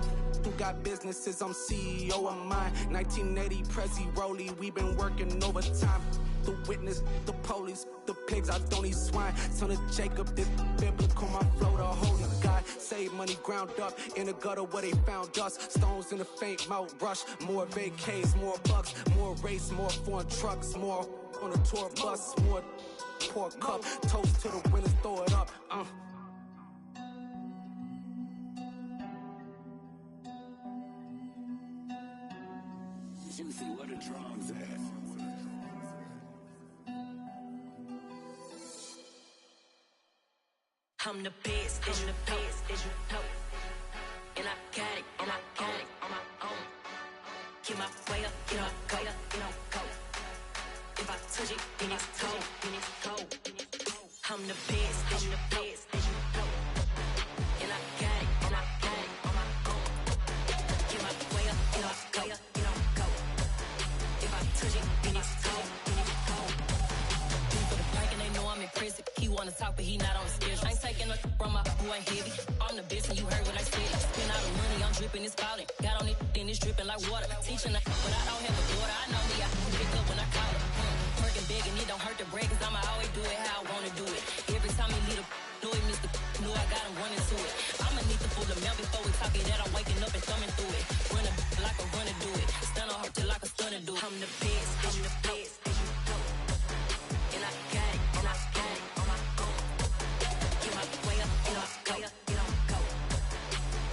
Speaker 8: who got businesses, I'm CEO of mine. 1980, Prezi Rolly, we been working overtime. The witness, the police, the pigs, I don't eat swine. Son of Jacob, this biblical, my flow, the holy God. Save money. money ground up in the gutter where they found us. Stones in the faint mouth rush. More vacays, more bucks, more race, more foreign trucks, more on a tour bus, more pour cup. Toast to the winners, throw it up.
Speaker 9: Juicy, what a drums at?
Speaker 10: I'm the best, and you know. And I got it, and I got it on my own. Get my way up, get up, go, go. If I touch it, then it's cold. I'm the best, and you know. And I got it, and I got it on my own. Get my way up, get up, go, go. If I touch it, then it's cold. For the blank and they know I'm impressive. He wanna talk, but he not on the schedule. I ain't taking nothing from my boo, ain't heavy. I'm the best, and you heard what I said. Spend all the money, I'm dripping, it's falling. Got on it, then it's dripping like water. Teaching her, but I don't have a daughter. I know me, I can pick up when I call her. Working big, and it don't hurt to break, cause I'ma always do it how I wanna do it. Every time he lead a know he missed the know I got him running to it. I'ma need to pull the mail before we talk it that I'm waking up and thumbing through it. Run like a runner do it. Stun on her till like a stunner do it. I'm the best, and the best, and you know. And I got it, and I got it on my own. Get my way up, get up, go, go.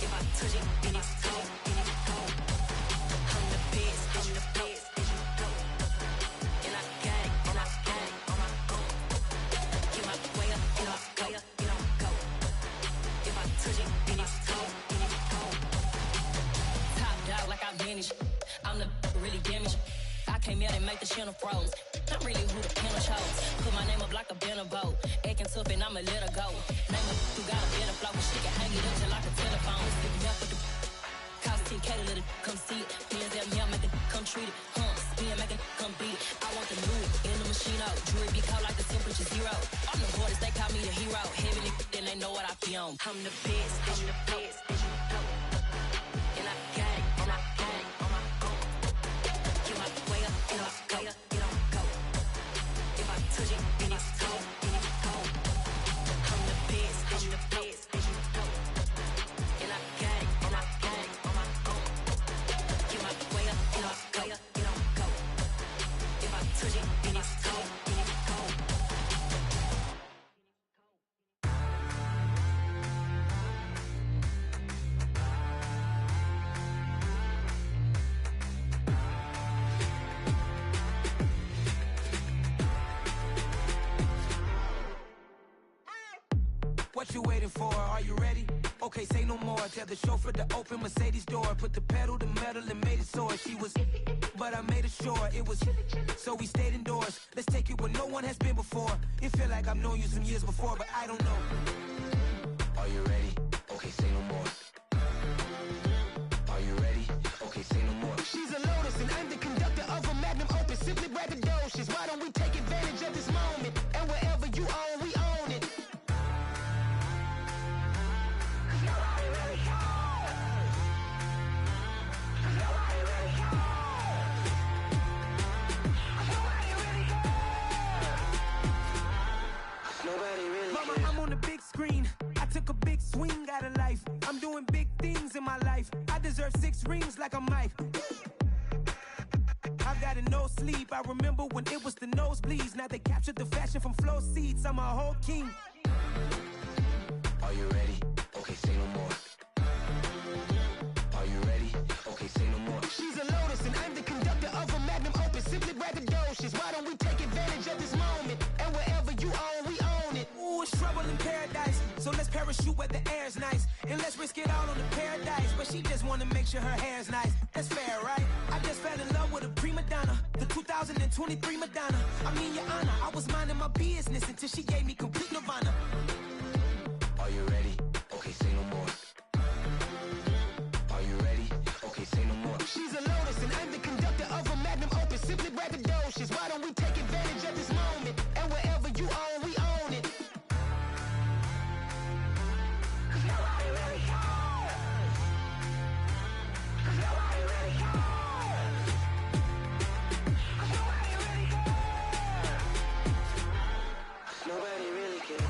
Speaker 10: If I touch it, then it's cold, I'm the best, and the best, and you know. And I got it, and I got it on my own. Get my way up, get up, go, go. If I touch it, then it's cold, Top dog like I vanished. I'm the really damaged. I came out and make the channel froze. I'm really who the panel chose. Put my name up like a banner boat. Acting tough and I'ma let her go. Name her who got a better flow, but she can hang it up till like a telephone. Stick me up with the cost 10K to let it come see it. Hands at me, I make it come treat it. Spin, make it come beat it. I want the new in the machine out. Jewelry be cold like the temperature 0. I'm the hardest, they call me the hero. Heavy then they know what I be on. I'm the best, and the best, and you know. And I got it, and I got it on my own. Get my way up, get up, go, go. If I touch it, then it's cold, I'm the best, and the best, and you know. And I got it, and I got it on my own. Get my way up, get up, go, go. If I touch it, then it's cold,
Speaker 1: What you waiting for? Are you ready? Okay, say no more. Tell the chauffeur to open Mercedes door. Put the pedal to metal and made it soar. She was, but I made it sure it was. So we stayed indoors. Let's take it where no one has been before. It feel like I've known you some years before, but I don't know. Are you ready? Okay, say no more. Are you ready? Okay, say no more.
Speaker 11: She's a Lotus and I'm the conductor of a magnum opus. Simply braggadocious. Why don't we take advantage of this moment? And wherever you own, we own it.
Speaker 1: Mama, I'm on the big screen. I took a big swing out of life. I'm doing big things in my life. I deserve 6 rings like I'm Mike. I've got a no sleep. I remember when it was the nosebleeds. Now they captured the fashion from flow seats. I'm a whole king.
Speaker 6: Are you ready? Okay, say no more. Are you ready? Okay, say no more.
Speaker 11: She's a Lotus and I'm the conductor of a magnum opus. Simply braggadocious. Why don't we take advantage of this moment? And wherever you own, we own it.
Speaker 1: Ooh, it's trouble in paradise. So let's parachute where the air's nice. And let's risk it all on the paradise. But she just wanna make sure her hair's nice. That's fair, right? I just fell in love with a prima donna. The 2023 Madonna. I mean, your honor, I was minding my business until she gave me complete nirvana.
Speaker 6: Are you ready? Okay, say no more. Are you ready? Okay, say no more.
Speaker 11: She's a Lotus and I'm the conductor of a magnum opus. Simply braggadocious. Why don't we take advantage of this moment? And wherever you own, we own it.
Speaker 6: Nobody really cares.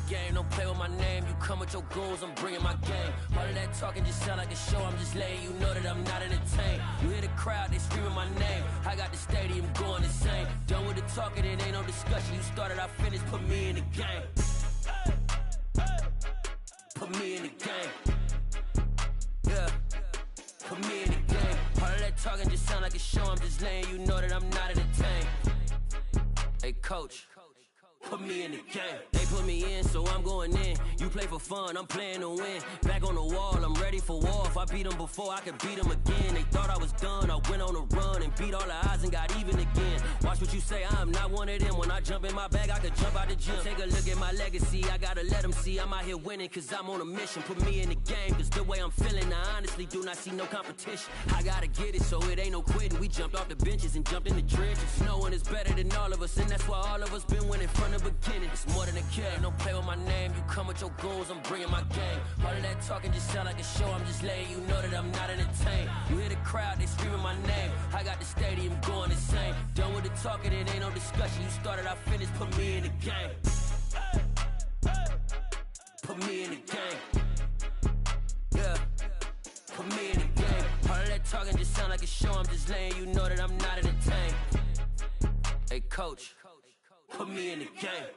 Speaker 9: game, don't play with my name. You come with your goons, I'm bringing my game. All of that talking just sound like a show, I'm just letting you know that I'm not entertained. You hear the crowd, they screaming my name. I got the stadium going insane. Done with the talking, it ain't no discussion. You started, I finished, put me in the game. Put me in the game. Yeah, put me in the game. All of that talking just sound like a show, I'm just letting you know that I'm not entertained. Hey, coach, put me in the game. They put me in, so I'm going in. You play for fun, I'm playing to win. Back on the wall, I'm ready for war. If I beat them before, I could beat them again. They thought I was done, I went on a run and beat all the odds and got even again. Watch what you say, I'm not one of them. When I jump in my bag, I could jump out the gym. Take a look at my legacy, I gotta let them see I'm out here winning, cause I'm on a mission. Put me in the game, cause the way I'm feeling, I honestly do not see no competition. I gotta get it, so it ain't no quitting. We jumped off the benches and jumped in the trenches. No one is better than all of us, and that's why all of us been winning from the beginning. It's more than a game, don't play with my name. You come with your goons, I'm bringing my game. All of that talking just sound like a show, I'm just letting you know that I'm not entertained. You hear the crowd, they screaming my name. I got the stadium going insane. Done with the talking, it ain't no discussion. You started, I finished, put me in the game. Put me in the game. Yeah, put me in the game. All of that talking just sound like a show, I'm just letting you know that I'm not entertained. Hey, coach, put me in the game.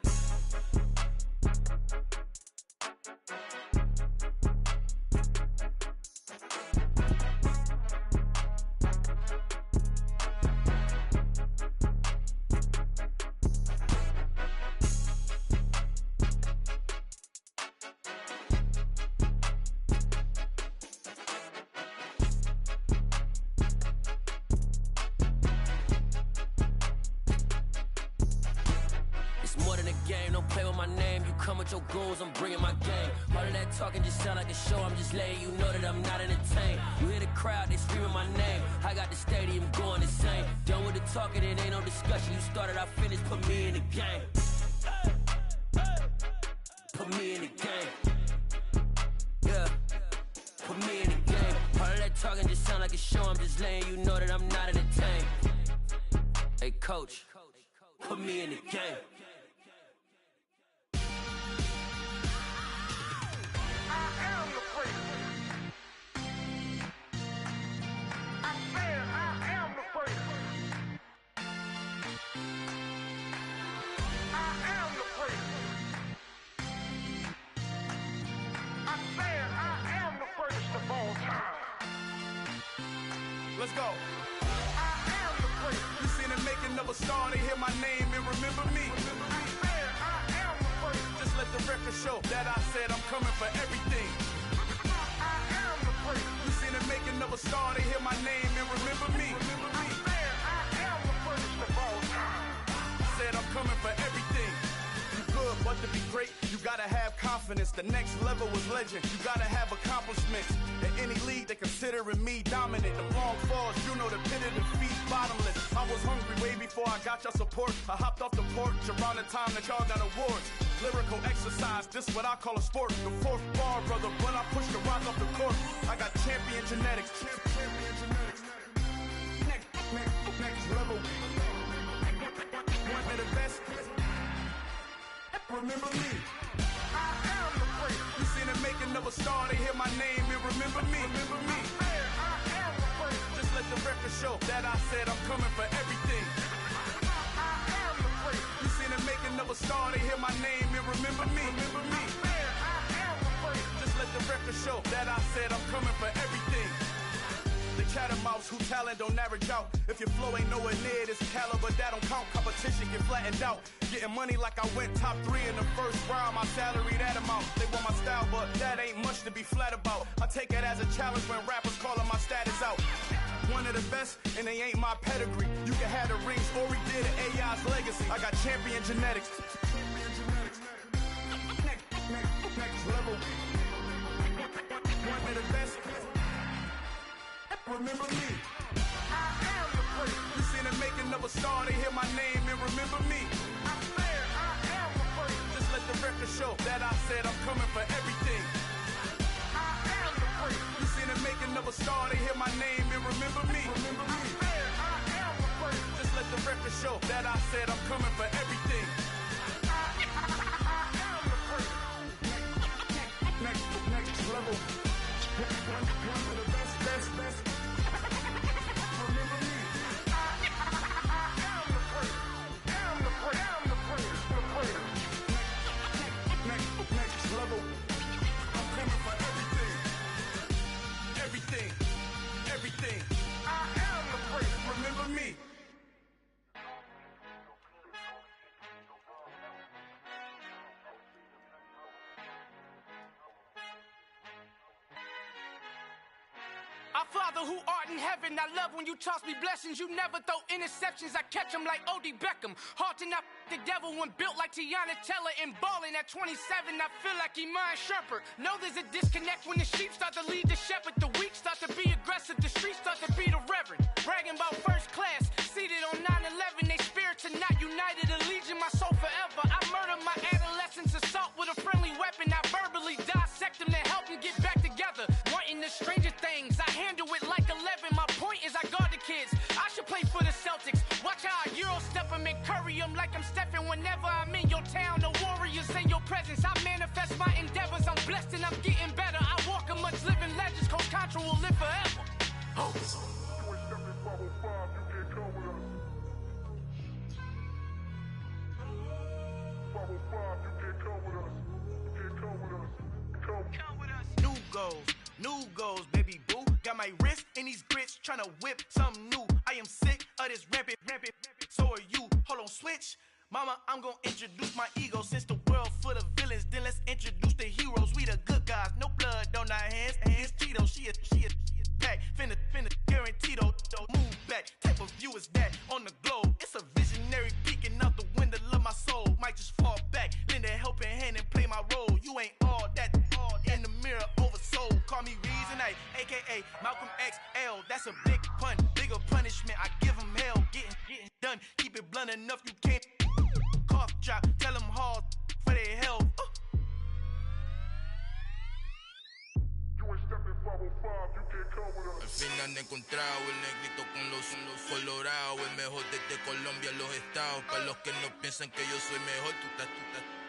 Speaker 9: Your goals, I'm bringing my game. All of that talking just sound like a show, I'm just letting you know that I'm not entertained. You hear the crowd, they screaming my name. I got the stadium going insane. Done with the talking, it ain't no discussion. You started, I finished, put me in the game. Put me in the game. Yeah, put me in the game. All of that talking just sound like a show, I'm just letting you know that I'm not entertained. Hey, coach, put me in the game.
Speaker 12: Let's go. I am the great. You seen it making of a star, they hear my name and remember me. I am the great. Just let the record show that I said I'm coming for everything. I am the great. You seen it making of a star, they hear my name and remember me. I am the greatest of all time. Said I'm coming for everything. You good, but to be great, you gotta have confidence. The next level was legend. You gotta have accomplishments. In any league, they considering me dominant. The wrong falls, you know the pit of defeat, bottomless. I was hungry way before I got your support. I hopped off the porch around the time that y'all got awards. Lyrical exercise, this what I call a sport. The fourth bar, brother, when I push the rock off the court. I got champion genetics. Next level. One of the best. Remember me. I am the great. You seen it making of a star, they hear my name and remember me. Remember me. I am the great. Just let the record show that I said I'm coming for everything. I am the great. You seen it making of a star, they hear my name and remember me. Remember me. I am the great. Just let the record show that I said I'm coming for everything. The chattermouths who talent don't average out. If your flow ain't nowhere near this caliber, that don't count. Competition get flattened out. Getting money like I went top 3 in the first round. My salary that amount. They want my style, but that ain't much to be flat about. I take it as a challenge when rappers calling my status out. One of the best, and they ain't my pedigree. You can have the rings, or we did it, AI's legacy. I got champion genetics. Next level. One of the best. Remember me. I am the great. You seen it making of a star, they hear my name and remember me. I said I am the great. Just let the record show that I said I'm coming for everything. I am the great. You seen it making of a star, they hear my name and remember me. Remember me. I said I am the great. Just let the record show that I said I'm coming for everything. I am the great.
Speaker 11: Father who art in heaven, I love when you toss me blessings. You never throw interceptions, I catch them like O.D. Beckham. Hard to not the devil when built like Tiana Teller and balling at 27. I feel like Iman Shumpert. Know there's a disconnect when the sheep start to lead the shepherd. The weak start to be aggressive, the streets start to be the reverend. Bragging about first class, seated on 9/11. They spirits are not united, a legion, my soul forever. I murdered my adolescence, assault with a friendly weapon. I verbally dissect them to help them get back together. Wanting the stranger things, I handle it like 11. My point is I guard the kids. I should play for the Celtics. Watch how I Euro step them and curry them like I'm stepping. Whenever I'm in your town, the Warriors in your presence. I manifest my endeavors. I'm blessed and I'm getting better. I walk amongst living legends. Coach Contra will live forever. Oh.
Speaker 13: New goals, baby boo. Got my wrist in these grits, tryna whip something new. I am sick of this rampant. So are you. Hold on, switch. Mama, I'm gonna introduce my ego. Since the world full of villains, then let's introduce the heroes. We the good guys, no blood on our hands. Hands Tito, she a pack. Finna guarantee though. Move back. Type of view is that on the globe? It's a visionary peeking out the window of my soul. Might just fall back, lend a helping hand and play my role. You ain't all that in the mirror oversold. Call me Reason A, aka Malcolm XL. That's a big pun, bigger punishment. I give him hell, getting done. Keep it blunt enough, you can't cough drop. Tell them hard for their health.
Speaker 14: Al fin han encontrado el negrito con los colorados, el mejor desde Colombia, los estados. Para los que no piensan que yo soy mejor,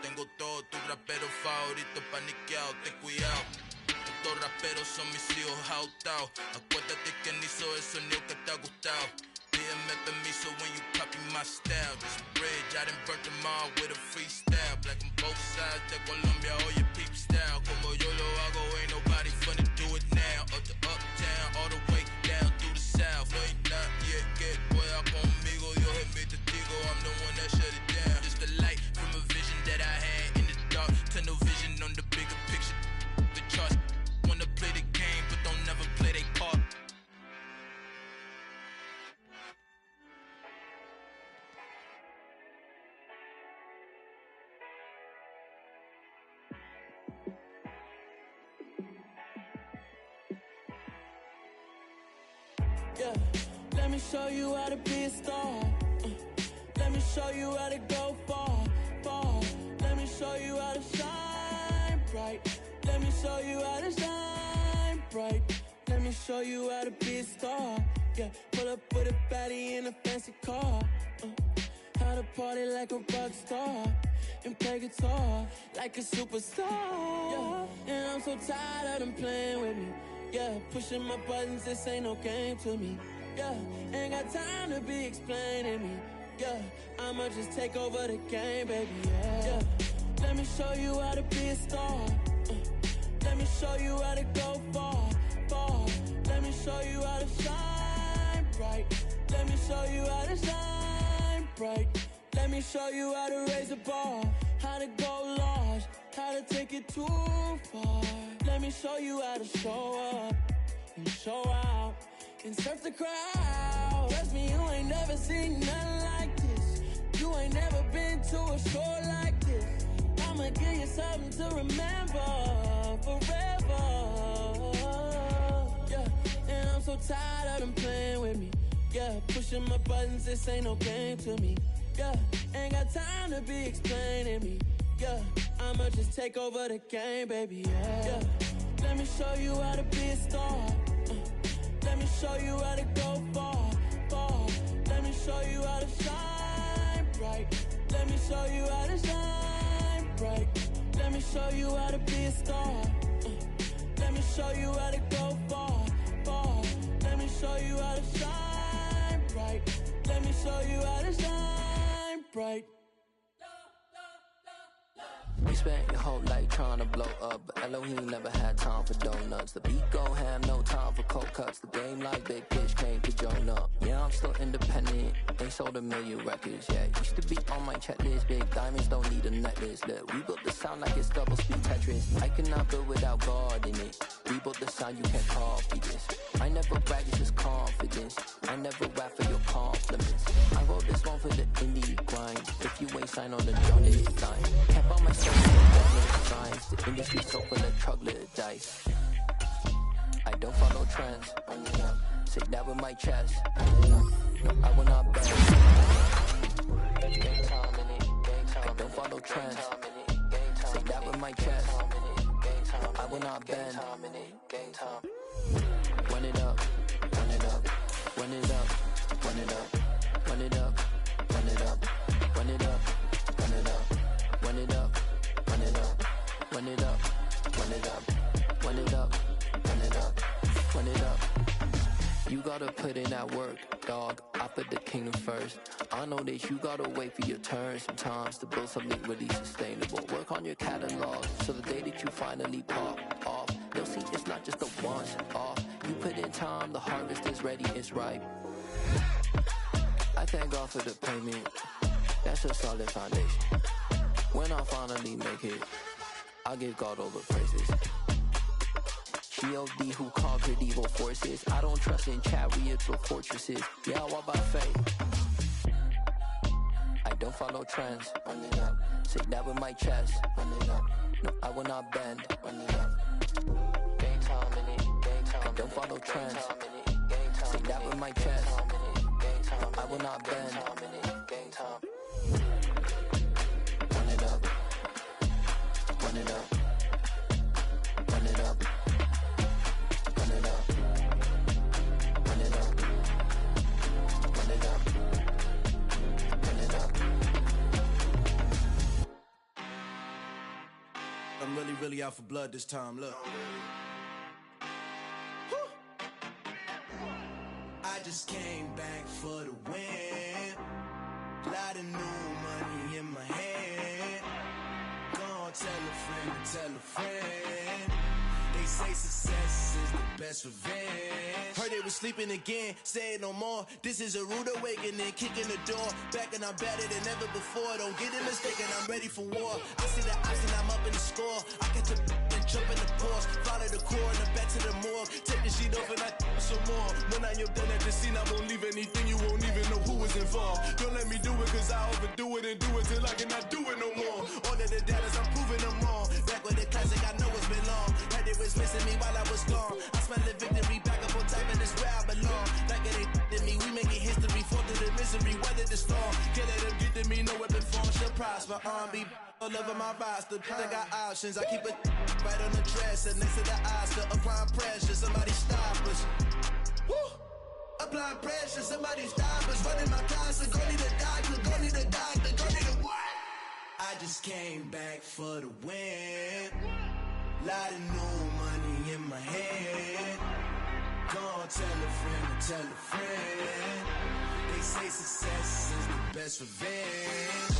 Speaker 14: tengo todo, tu rapero favorito paniqueado, ten cuidado. Estos raperos son mis hijos jautados. Acuérdate que ni hizo el sonido que te ha gustado. Pídeme permiso when you copy my style. This bridge, I done burnt them all with a freestyle. Black on both sides de Colombia, oye peep style. Como yo lo hago, ain't nobody finna do it now. Up to uptown, all the way down through the south. No hay nadie que pueda conmigo, Dios es mi testigo. I'm the one that shut it down. Just the light from a vision that I had in the dark. Tunnel vision on the bigger picture. The charts wanna play the game, but don't never play their part.
Speaker 15: Yeah, let me show you how to be a star. Let me show you how to go far. Let me show you how to shine bright. Let me show you how to shine bright. Let me show you how to be a star. Yeah, pull up with a baddie in a fancy car. How to party like a rock star and play guitar like a superstar. Yeah, and I'm so tired of them playing with me. Yeah, pushing my buttons, this ain't no game to me. Yeah, ain't got time to be explaining me. Yeah, I'ma just take over the game, baby. Yeah, let me show you how to be a star. Let me show you how to go far. Let me show you how to shine bright. Let me show you how to shine bright. Let me show you how to raise the bar, how to go large, how to take it too far. Let me show you how to show up and show out and surf the crowd. Trust me, you ain't never seen nothing like this. You ain't never been to a show like this. I'ma give you something to remember forever. Yeah, and I'm so tired of them playing with me. Yeah, pushing my buttons, this ain't no game to me. Yeah, ain't got time to be explaining me. Yeah, I'ma just take over the game, baby. Yeah, let me show you how to be a star. Let me show you how to go far. Let me show you how to shine bright. Let me show you how to shine bright. Let me show you how to be a star. Let me show you how to go far. Let me show you how to shine bright. Let me show you how to shine bright.
Speaker 16: You spent your whole life trying to blow up, but Elohim never had time for donuts. The beat gon' have no time for cold cuts, the game like big pitch came to join up. Yeah, I'm still independent, ain't sold a million records yet. Used to be on my checklist, big diamonds don't need a necklace. Look, we built the sound like it's double speed Tetris. I cannot build without God in it. We built the sound, you can't copy this. I never brag, it's just confidence. I never rap for your compliments. I wrote this one for the indie grind. If you ain't signed on the drum, it's line. Can't buy myself with signs. The industry so full of troglodytes. I don't follow trends. Say that with my chest. No, I will not bend. Gang time in it. I don't follow trends. Say that with my chest. I will not bend. Gang time. Run it up, run it up, run it up, run it up, run it up, run it up, run it up, run it up, run it up, run it up, run it up, run it up, run it up, run it up, run it up. You gotta put in that work, dog. I put the kingdom first. I know that you gotta wait for your turn sometimes to build something really sustainable. Work on your catalog, so the day that you finally pop off, they'll see it's not just a once off. You put in time, the harvest is ready, it's ripe. I thank God for the payment, that's a solid foundation. When I finally make it, I give God all the praises. G.O.D. who conquered evil forces. I don't trust in chariots or fortresses. Yeah, I walk by faith. I don't follow trends. Run it up. Say that with my chest. Run it up. No, I will not bend. Run it up. Gang time in it. Gang time. I don't follow trends. Say that with my chest. I will not bend. Gang time. Run it up. Run it up. Run it up. Run it up. Run it up. Run it up. Run it up.
Speaker 13: I'm really out for blood this time, look. I just came back for the win. Lot of new money in my hand. Gonna tell a friend to tell a friend. They say success is the best revenge. Heard they was sleeping again, say it no more. This is a rude awakening, kicking the door. Back and I'm better than ever before. Don't get it mistaken, I'm ready for war. I see the odds and I'm up in the score. I catch a and jump in the pause. Follow the core and then back to the morgue. Take the sheet off and I some more. When I am done at the scene, I won't leave anything. You won't even know who was involved. Don't let me do it cause I overdo it and do it till I cannot do it no more. All of the doubters, I'm proving them wrong. Back with the classic, I know it's been long. Heard it was missing me while I was gone. I smell the victory back up on top and it's where I belong. Like it ain't to me, we making history. Fall through the misery, weather the storm. Can't let them get to me, no weapon form shall prosper. Be all over my roster, I got options. I keep it right on the dresser, next to the Oscar. Applying pressure, somebody stop us. Woo! Applying pressure, somebody stop us. Running my closet, go need a doctor, go need a doctor, go need a what? I just came back for the win. Lot of new money in my hand. Gonna tell a friend to tell a friend. They say success is the best revenge.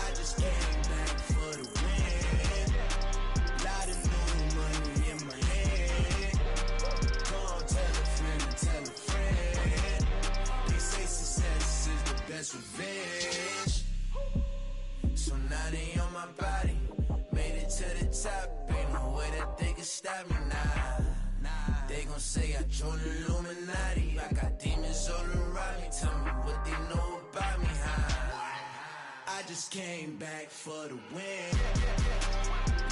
Speaker 13: I just came back for the win. Lot of new money in my hand. Gonna tell a friend to tell a friend. They say success is the best revenge. So now they on my body. Made it to the top. Ain't no way that they can stop me now. They gon' say I joined the Illuminati. I got demons all around me. Tell me what they know about me, huh? I just came back for the win.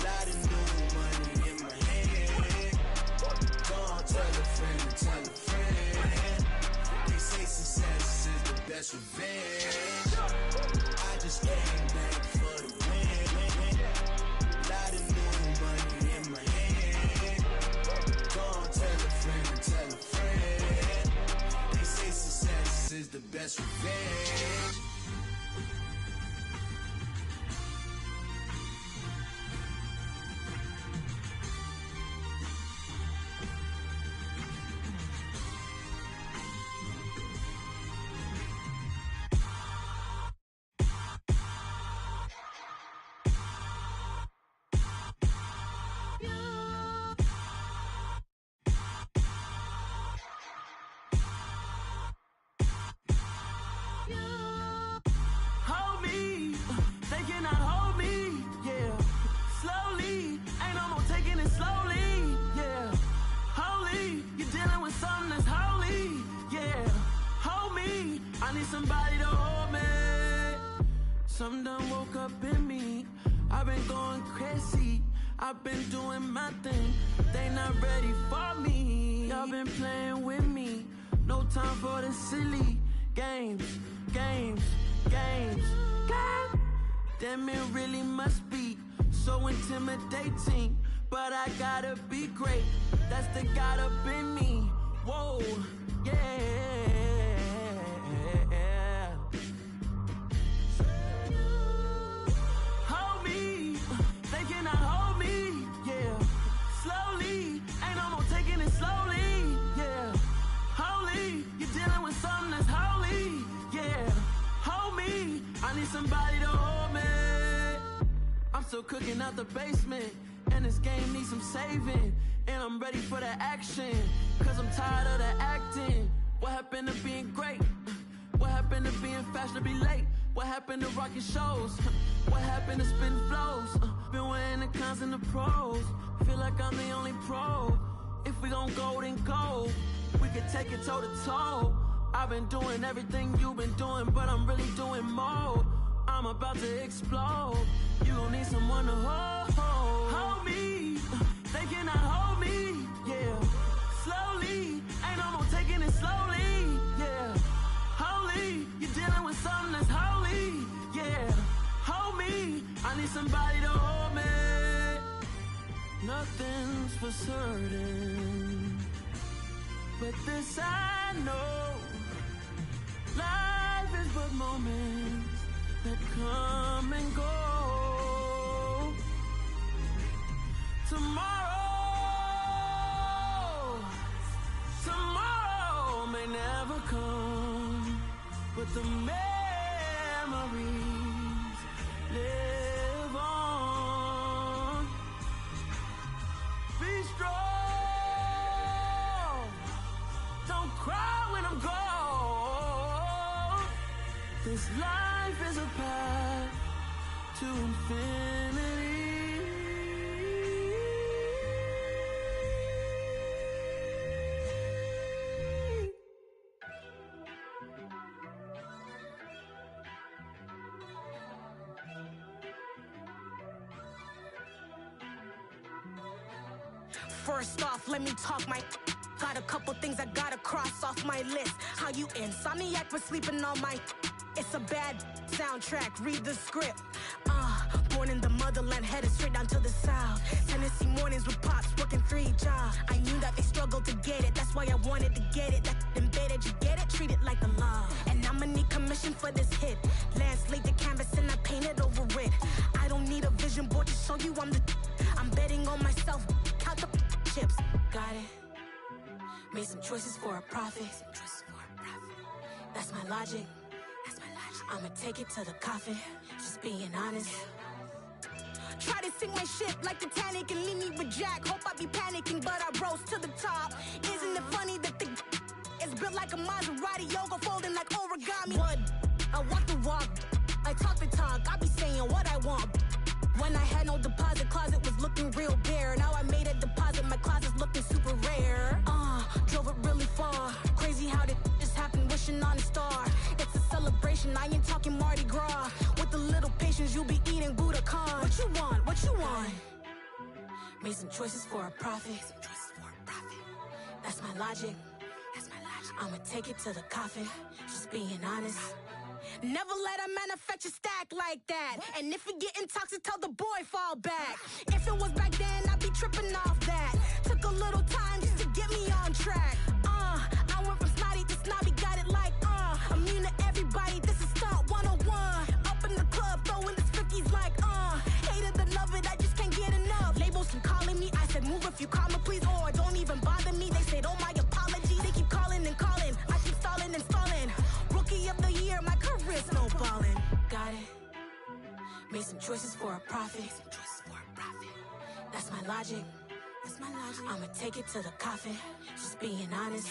Speaker 13: Lot of new money in my hand. Gonna tell a friend to tell a friend. They say success is the best revenge. I just came back for the win. Lot of new money in my hand. Gonna tell a friend to tell a friend. They say success is the best revenge.
Speaker 15: dealing with something that's holy, yeah. Hold me, I need somebody to hold me. Something done woke up in me. I've been going crazy. I've been doing my thing. They not ready for me. Y'all been playing with me. No time for the silly games. Damn, it really must be so intimidating. But I gotta be great. That's the God up in me. Whoa, yeah. Hold me, they cannot hold me, yeah. Slowly, ain't no more taking it slowly, yeah. Holy, you're dealing with something that's holy, yeah. Hold me, I need somebody to hold me. I'm still cooking out the basement, and this game needs some saving. And I'm ready for the action, cause I'm tired of the acting. What happened to being great? What happened to being fashionably late? What happened to rocking shows? What happened to spitting flows? Been weighing the cons and the pros. Feel like I'm the only pro. If we gon' go, then go. We could take it toe to toe. I've been doing everything you've been doing, but I'm really doing more. I'm about to explode. You gon' need someone to hold. Hold me. They cannot hold me. Yeah. Slowly. Ain't no more taking it slowly. Yeah. Holy. You're dealing with something that's holy. Yeah. Hold me. I need somebody to hold me. Nothing's for certain, but this I know. Life is but moments that come and go. Tomorrow may never come, but the memories live on. Be strong, don't cry when I'm gone. This life is a path to infinity.
Speaker 17: First off, let me talk my. Got a couple things I gotta cross off my list. How you insomniac for sleeping on my. It's a bad soundtrack, read the script. Born in the motherland, headed straight down to the south. Tennessee mornings with pops, working 3 jobs. I knew that they struggled to get it, that's why I wanted to get it. That embedded, you get it, treat it like a law. And I'ma need commission for this hit. Lance laid the canvas and I painted over it. I don't need a vision board to show you I'm the. I'm betting on myself, count the chips. Got it. Made some choices for a profit. That's my logic. I'ma take it to the coffin, just being honest. Try to sink my ship like Titanic and leave me with Jack. Hope I be panicking, but I rose to the top. Isn't it funny that the is built like a Maserati, yoga folding like origami? What? I walk the walk, I talk the talk, I be saying what I want. When I had no deposit, closet was looking real bare. Now I made a deposit, my closet's looking super rare. Drove it really far. Crazy how did this happen, wishing on a star. It's a celebration, I ain't talking Mardi Gras. With a little patience, you'll be eating Budokan. What you want, what you want? Made some choices for a profit. That's my logic. I'ma take it to the coffin, just being honest. Never let a manufacture stack like that. And if it getting toxic, tell the boy fall back. If it was back then, I'd be tripping off that. Took a little time just to get me on track. I went from snotty to snobby, got it like immune to everybody, this is stunt 101. Up in the club, throwing this 50s like hate it and love it, I just can't get enough. Labels keep calling me, I said move if you call me please, or don't even bother me. They said oh my apologies, they keep calling and calling. I keep stalling and stalling. Rookie of the year, my career snowballing. Got it. Made some choices for a profit. That's my logic. I'ma take it to the coffin, just being honest.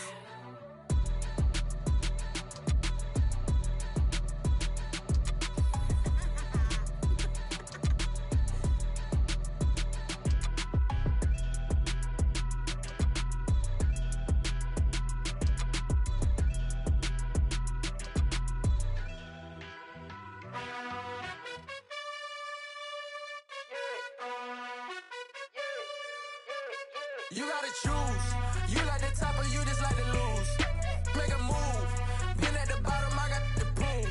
Speaker 18: You gotta choose. You like the top or you just like to lose. Make a move. Been at the bottom, I got the proof.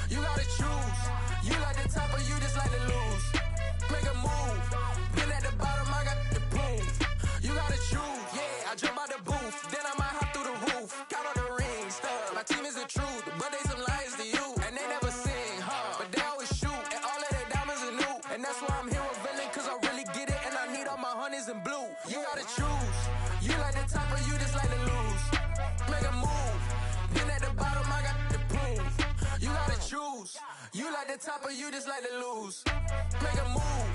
Speaker 18: You gotta choose. You like the top or you just like to lose. Make a move. Been at the bottom, I got the proof. You gotta choose. Yeah, I jump out the booth. Then I might hop through the roof. Count on the rings. My team is the truth, but they some liars to you. And they never sing, but they always shoot. And all of their diamonds are new. And that's why I'm here revealing, cause I really get it. And I need all my honeys in blue. You gotta choose. You like the top or you just like to lose. Make a move. Been at the bottom, I got the proof. You gotta choose. You like the top or you just like to lose. Make a move.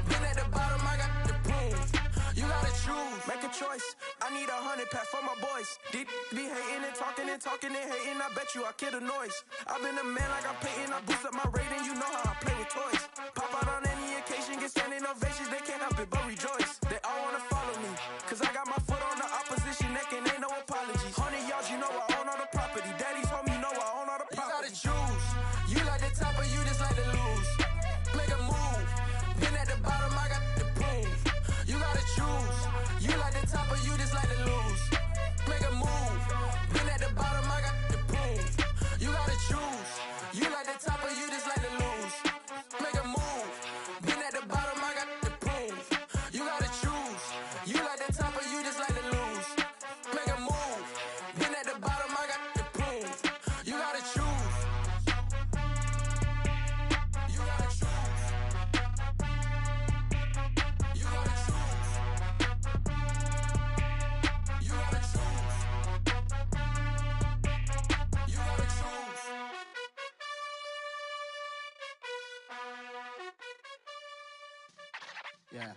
Speaker 18: Been at the bottom, I got the proof. You gotta choose.
Speaker 19: Make a choice. I need 100 pack for my boys. Deep be hating and talking and hating. I bet you I kill the noise. I've been a man like I'm Peyton. I boost up my rating. You know how I play with toys. Pop out on any occasion, get standing ovations. They can't help it but rejoice. They all wanna follow me, cause I got my foot on the opposition neck and ain't no apologies. 100 yards, you know I own all the property. Daddy's home, you know I own all the property.
Speaker 18: You gotta choose. You like the top or you just like to lose. Make a move. Been at the bottom, I got the proof. You gotta choose. You like the top or you just like to lose. Make a move. Been at the bottom, I got the proof. You gotta choose. You like the top or you just like to lose. Make a move. Been at the bottom, I got the proof. You gotta choose. You like the top or you just like to lose. Make a move. Been at the bottom, I got the proof. You gotta choose. You gotta choose. You gotta choose. You gotta choose. You gotta choose.
Speaker 20: Yeah.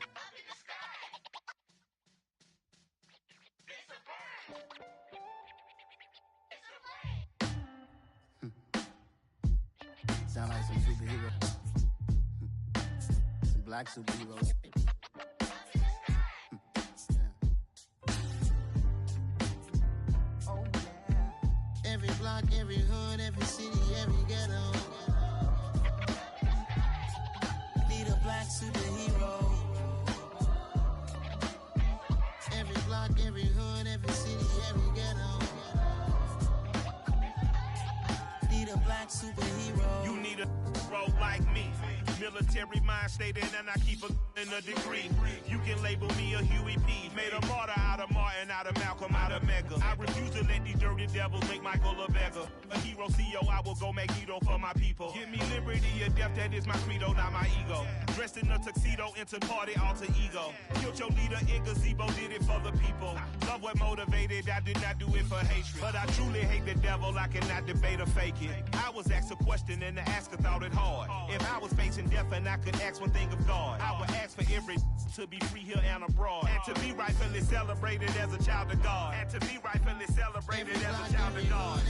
Speaker 20: Sound like some superheroes. Some black superheroes. Oh, yeah. Every block, every hood, every city, every ghetto. Need a black superhero. Every block, every hood, every city, every ghetto. Need a black superhero.
Speaker 21: You need a role like me. Military mind stated, and I keep in a degree. You can label me a Huey P. Made a martyr out of Martin, out of Malcolm, out of Mega. I refuse to let these dirty devils make Michael a beggar. A hero CEO, I will go Magneto for my people. Give me liberty or death, that is my credo, not my ego. Dressed in a tuxedo, into party, alter ego. Killed your leader in gazebo, did it for the people. Love what motivated, I did not do it for hatred. But I truly hate the devil, I cannot debate or fake it. I was asked a question and the asker thought it hard. If I was facing death and I could ask one thing of God, I would ask for every to be free here and abroad. And to be rightfully celebrated as a child of God. And to be rightfully celebrated as a child of God.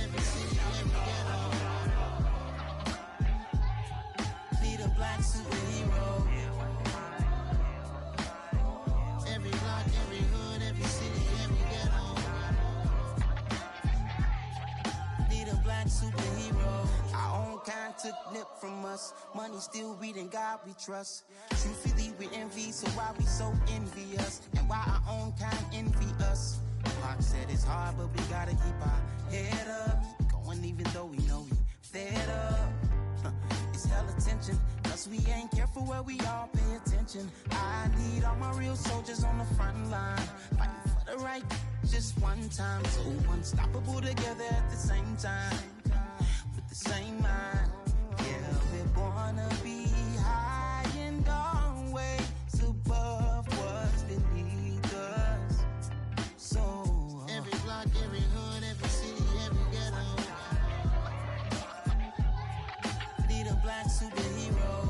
Speaker 20: Need a black superhero. Every block, every hood, every city, every ghetto. Need a black superhero. Our own kind took nip from us. Money still reading God we trust. Truthfully we envy, so why we so envious? And why our own kind envy us? Pac said it's hard, but we gotta keep our head up. Going even though we know we fed up. It's hell attention, cause we ain't careful where we all pay attention. I need all my real soldiers on the front line, fighting for the right just one time. So unstoppable together at the same time, with the same mind. Yeah, we're gonna be high and always above what's beneath us. So every block, every hood, every city, every ghetto. Need a black superhero.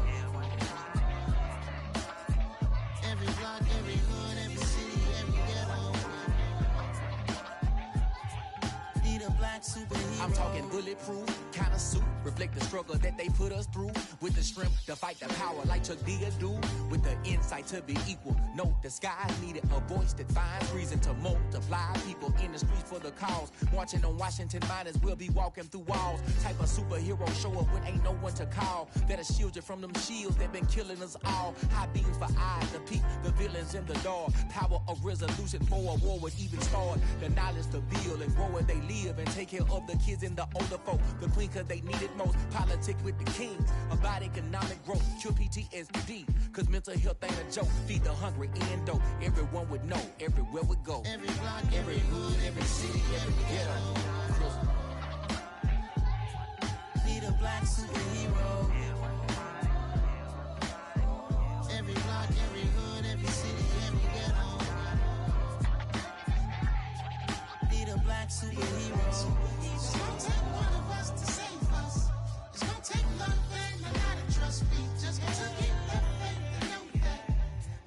Speaker 20: Every block, every hood, every city, every ghetto. Need a black black superhero.
Speaker 5: I'm talking bulletproof, kind of suit, reflect the struggle that they put us through. With the strength to fight the power like Chuck D do. With the insight to be equal. No, the sky needed a voice that finds reason to multiply people in the streets for the cause. Marching on Washington miners, we'll be walking through walls. Type of superhero show up when ain't no one to call. That'll shield you from them shields that been killing us all. High beams for eyes to peek the villains in the dark. Power of resolution for a war would even start. The knowledge to build and grow where they live and take care of the kids and the older folk. The queen cause they need it most. Politics with the kings. About economic growth. Cure PTSD. Cause mental health ain't a joke. Feed the hungry and dope. Everyone would know. Everywhere we go.
Speaker 20: Every block, every hood, every city, every ghetto. Need a black superhero. Every block, every hood, every city, every ghetto. Need a black superhero. It's gonna take one of us to save us. It's gonna take love and a lot of trust me. Just to get the faith and know that.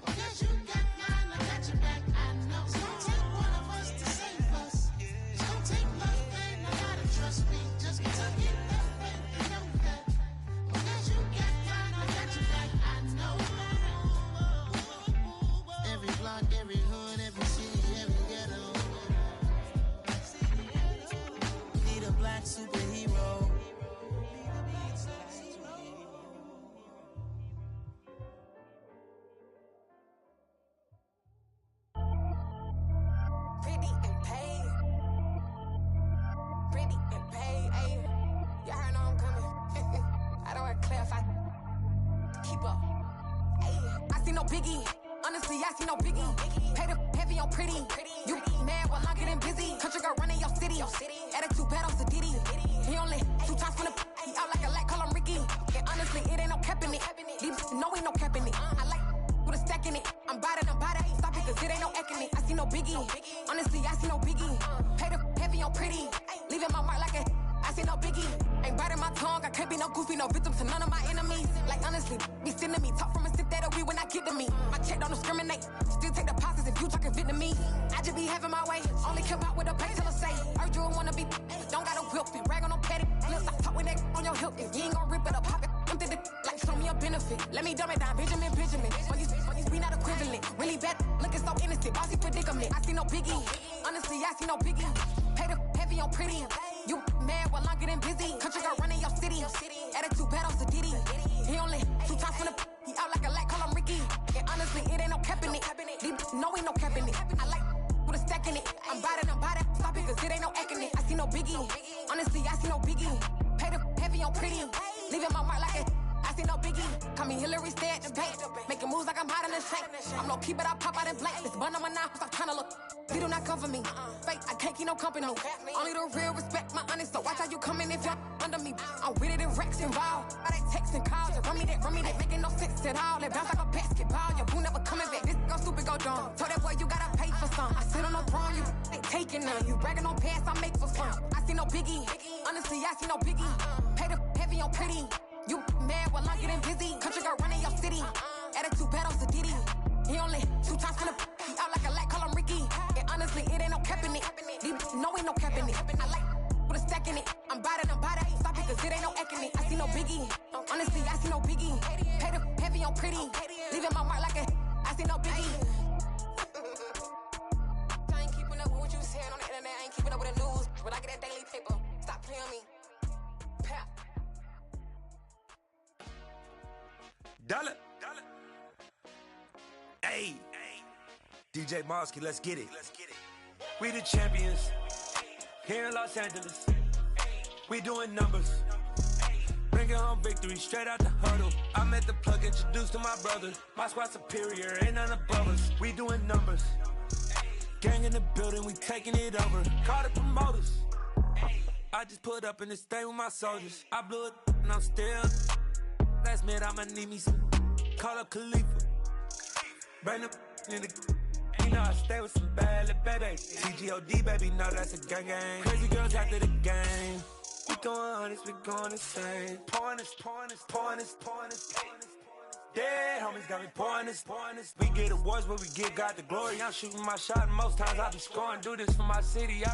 Speaker 20: Because you got mine, I got your back, I know. It's gonna take one of us to save us. It's gonna take love and a lot of trust me. Just to get the faith and know that. Because you got mine, I got your back, I know. Every block, every hood, every city, every ghetto. Need a black superhero.
Speaker 17: Pretty and paid. Pretty and paid, ayy. Y'all heard know I'm coming. I don't want to clarify. Keep up. Ayy. I see no biggie. Honestly, I see no biggie. Pay the heavy on pretty. You mad while I'm getting busy. Country girl running your city. Attitude bad on Sadidi. He only 2 times from the he out like a lack, call him Ricky. And honestly, it ain't no cap in it. These know ain't no cap in it. I like with a stack in it. I'm by that, stop it, cause it ain't no eck in it. I see no biggie. Honestly, I see no biggie. Pay the heavy on pretty. Leaving my mark like a I see no biggie. Ain't biting my tongue, I can't be no goofy, no victim to none of my enemies. Like honestly, be sending me talk from a sip that'll be when I get to me. My check don't discriminate, still take deposits if you talking Vietnamese. I just be having my way, only care about what the pay till I say. Heard you wanna be, don't gotta whip it, brag on no petty. Lips, I talk with that on your hip, if you ain't gon' rip it up, pop it. Empty the like show me a benefit. Let me dumb it down, Benjamin. When you we not equivalent, really bad, looking so innocent, bossy predicament. I see no biggie, honestly, I see no biggie. Pay the heavy on pretty. You mad while I'm getting busy. Country girl running your city. Attitude bad on Sadidi. He only 2 times from the he out like a lack, call him Ricky. And honestly, it ain't no cap in it. No, ain't no cap in it. I like with a stack in it. I'm by that, stop it, cause it ain't no eck in it. I see no biggie. Honestly, I see no biggie. Pay the heavy on pretty. Leaving my mark like a I see no biggie. Call me Hillary, stay at the bank. Making moves like I'm hiding in shank. I'm low key, but I pop out in blank. This bun on my knife, stop trying to look. They do not come for me. Fake, I can't keep no company. Only the real respect my honest. So watch how you coming if you're under me. I'm with it in Rex involved. I they text and calls. Just run me that. Making no sense at all. They bounce like a basketball. Your boo never coming back. This go stupid, go dumb. Told that boy you gotta pay for some. I sit on no throne, you ain't taking none. You bragging on past, I make for fun. I see no biggie. Honestly, I see no biggie. Pay the heavy on pretty. You mad while I'm getting busy. Country girl running your city. Attitude bad on Sadidi. He only 2 times from the he out like a lack, call him Ricky. And honestly, it ain't no cap in it. No, ain't no cap in it. I like with a stack in it. I'm by that, stop it, cause it ain't no eck in it. I see no biggie. Honestly, I see no biggie. Pay the heavy on pretty. Leaving my mark like a I see no biggie. I ain't keeping up with what you saying on the internet. I ain't keeping up with the news. But I get that daily paper. Stop playing on me. Pap.
Speaker 6: Dollar. Hey, DJ Mosky, let's get it. We the champions here in Los Angeles. We doing numbers. Bringing home victory straight out the huddle. I'm at the plug, introduced to my brother. My squad superior, ain't none above us. We doing numbers. Gang in the building, we taking it over. Call the promoters. I just put up in this thing with my soldiers. I blew it and I'm still. Last minute I'ma need me some. Call up Khalifa. Bring them in the. You know I stay with some bad little baby. TGOD baby, know that's a gang gang. Crazy girls after the game. We going honest, we going insane. Pouring this. Dead homies got me pouring this. We get awards, but we give God the glory. I'm shooting my shot, and most times I be scoring. Do this for my city.